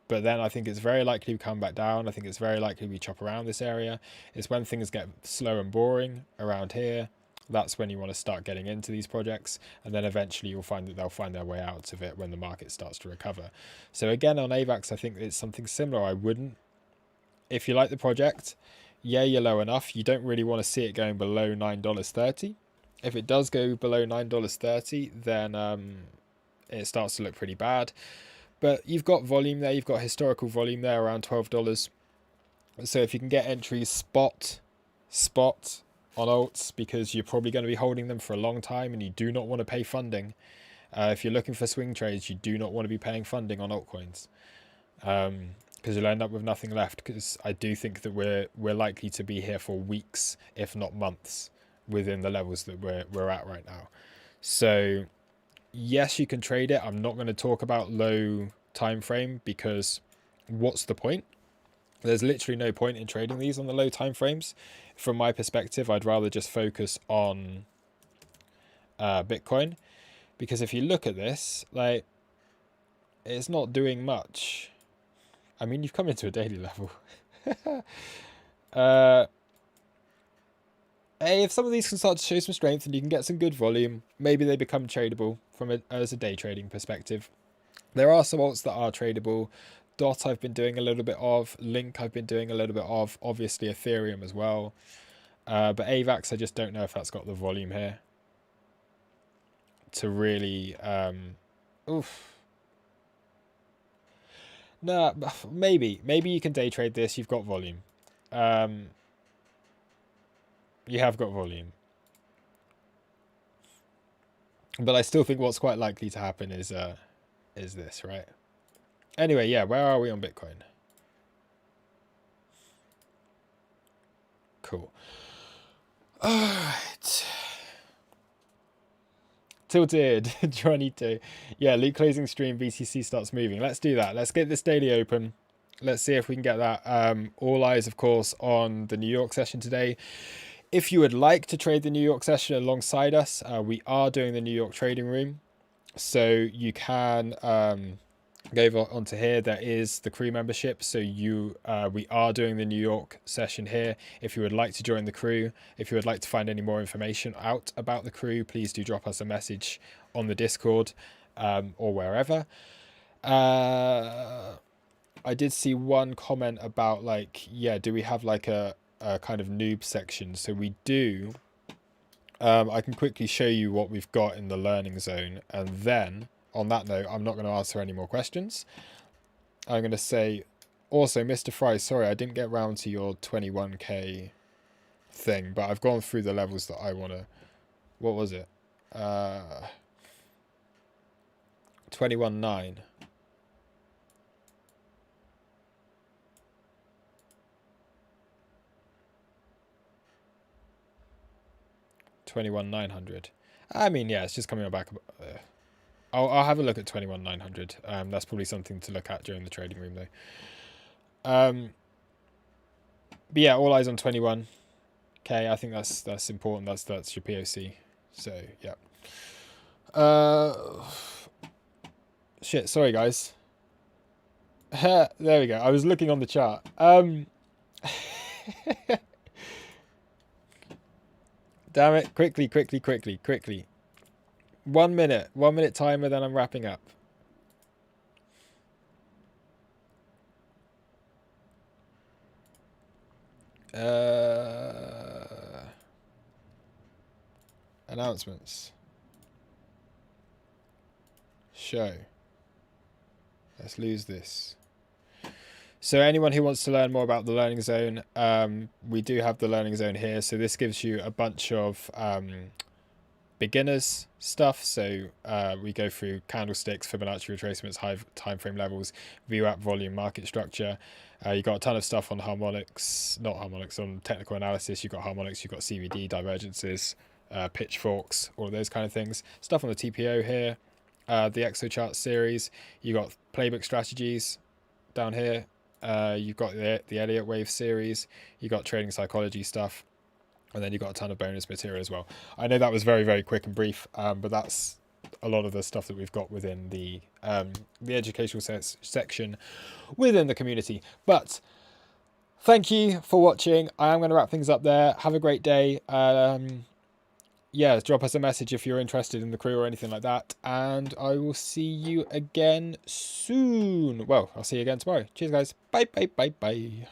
but then I think it's very likely we come back down. I think it's very likely we chop around this area. It's when things get slow and boring around here. That's when you want to start getting into these projects, and then eventually you'll find that they'll find their way out of it when the market starts to recover. So again, on AVAX, I think it's something similar. I wouldn't, if you like the project, yeah, you're low enough. You don't really want to see it going below $9.30. If it does go below $9.30, then it starts to look pretty bad. But you've got volume there. You've got historical volume there around $12. So if you can get entries spot on alts, because you're probably going to be holding them for a long time and you do not want to pay funding. If you're looking for swing trades, you do not want to be paying funding on altcoins, because you'll end up with nothing left. Because I do think that we're likely to be here for weeks, if not months, within the levels that we're at right now. So yes, you can trade it. I'm not going to talk about low time frame, because what's the point? There's literally no point in trading these on the low time frames. From my perspective, I'd rather just focus on Bitcoin, because if you look at this, like, it's not doing much. I mean, you've come into a daily level. If some of these can start to show some strength and you can get some good volume, maybe they become tradable as a day trading perspective. There are some alts that are tradable. DOT I've been doing a little bit of. Link I've been doing a little bit of. Obviously Ethereum as well. But AVAX, I just don't know if that's got the volume here to really... No, maybe you can day trade this. You've got volume. You have got volume. But I still think what's quite likely to happen is this, right? Anyway, yeah, where are we on Bitcoin? Cool. Alright. Tilted. Do I need to? Yeah, Luke closing stream, BTC starts moving. Let's do that. Let's get this daily open. Let's see if we can get that. All eyes, of course, on the New York session today. If you would like to trade the New York session alongside us, we are doing the New York trading room. So you can go over onto here. There is the crew membership. So we are doing the New York session here. If you would like to join the crew, if you would like to find any more information out about the crew, please do drop us a message on the Discord or wherever. I did see one comment about, like, yeah, do we have like a kind of noob section? So we do. I can quickly show you what we've got in the learning zone, and then on that note, I'm not going to answer any more questions. I'm going to say also, Mr. Fry, sorry I didn't get round to your 21k thing, but I've gone through the levels that I want to... What was it? 21.9. 21,900. I mean, yeah, it's just coming back. I'll have a look at 21,900. That's probably something to look at during the trading room, though. But yeah, all eyes on 21k. I think that's important. That's your POC. So yeah. Shit. Sorry, guys. There we go. I was looking on the chart. Damn it. Quickly. 1 minute. 1 minute timer, then I'm wrapping up. Announcements. Show. Let's lose this. So anyone who wants to learn more about the learning zone, we do have the learning zone here. So this gives you a bunch of beginners stuff. So we go through candlesticks, Fibonacci retracements, high time frame levels, VWAP, volume, market structure. You got a ton of stuff on harmonics, not harmonics, on technical analysis. You've got harmonics, you've got CVD, divergences, pitchforks, all of those kind of things. Stuff on the TPO here, the ExoChart series. You got playbook strategies down here. You've got the Elliott Wave series. You got trading psychology stuff. And then you've got a ton of bonus material as well. I know that was very, very quick and brief, but that's a lot of the stuff that we've got within the educational section within the community. But thank you for watching. I am going to wrap things up there. Have a great day. Yeah, drop us a message if you're interested in the crew or anything like that. And I will see you again soon. Well, I'll see you again tomorrow. Cheers, guys. Bye, bye, bye, bye.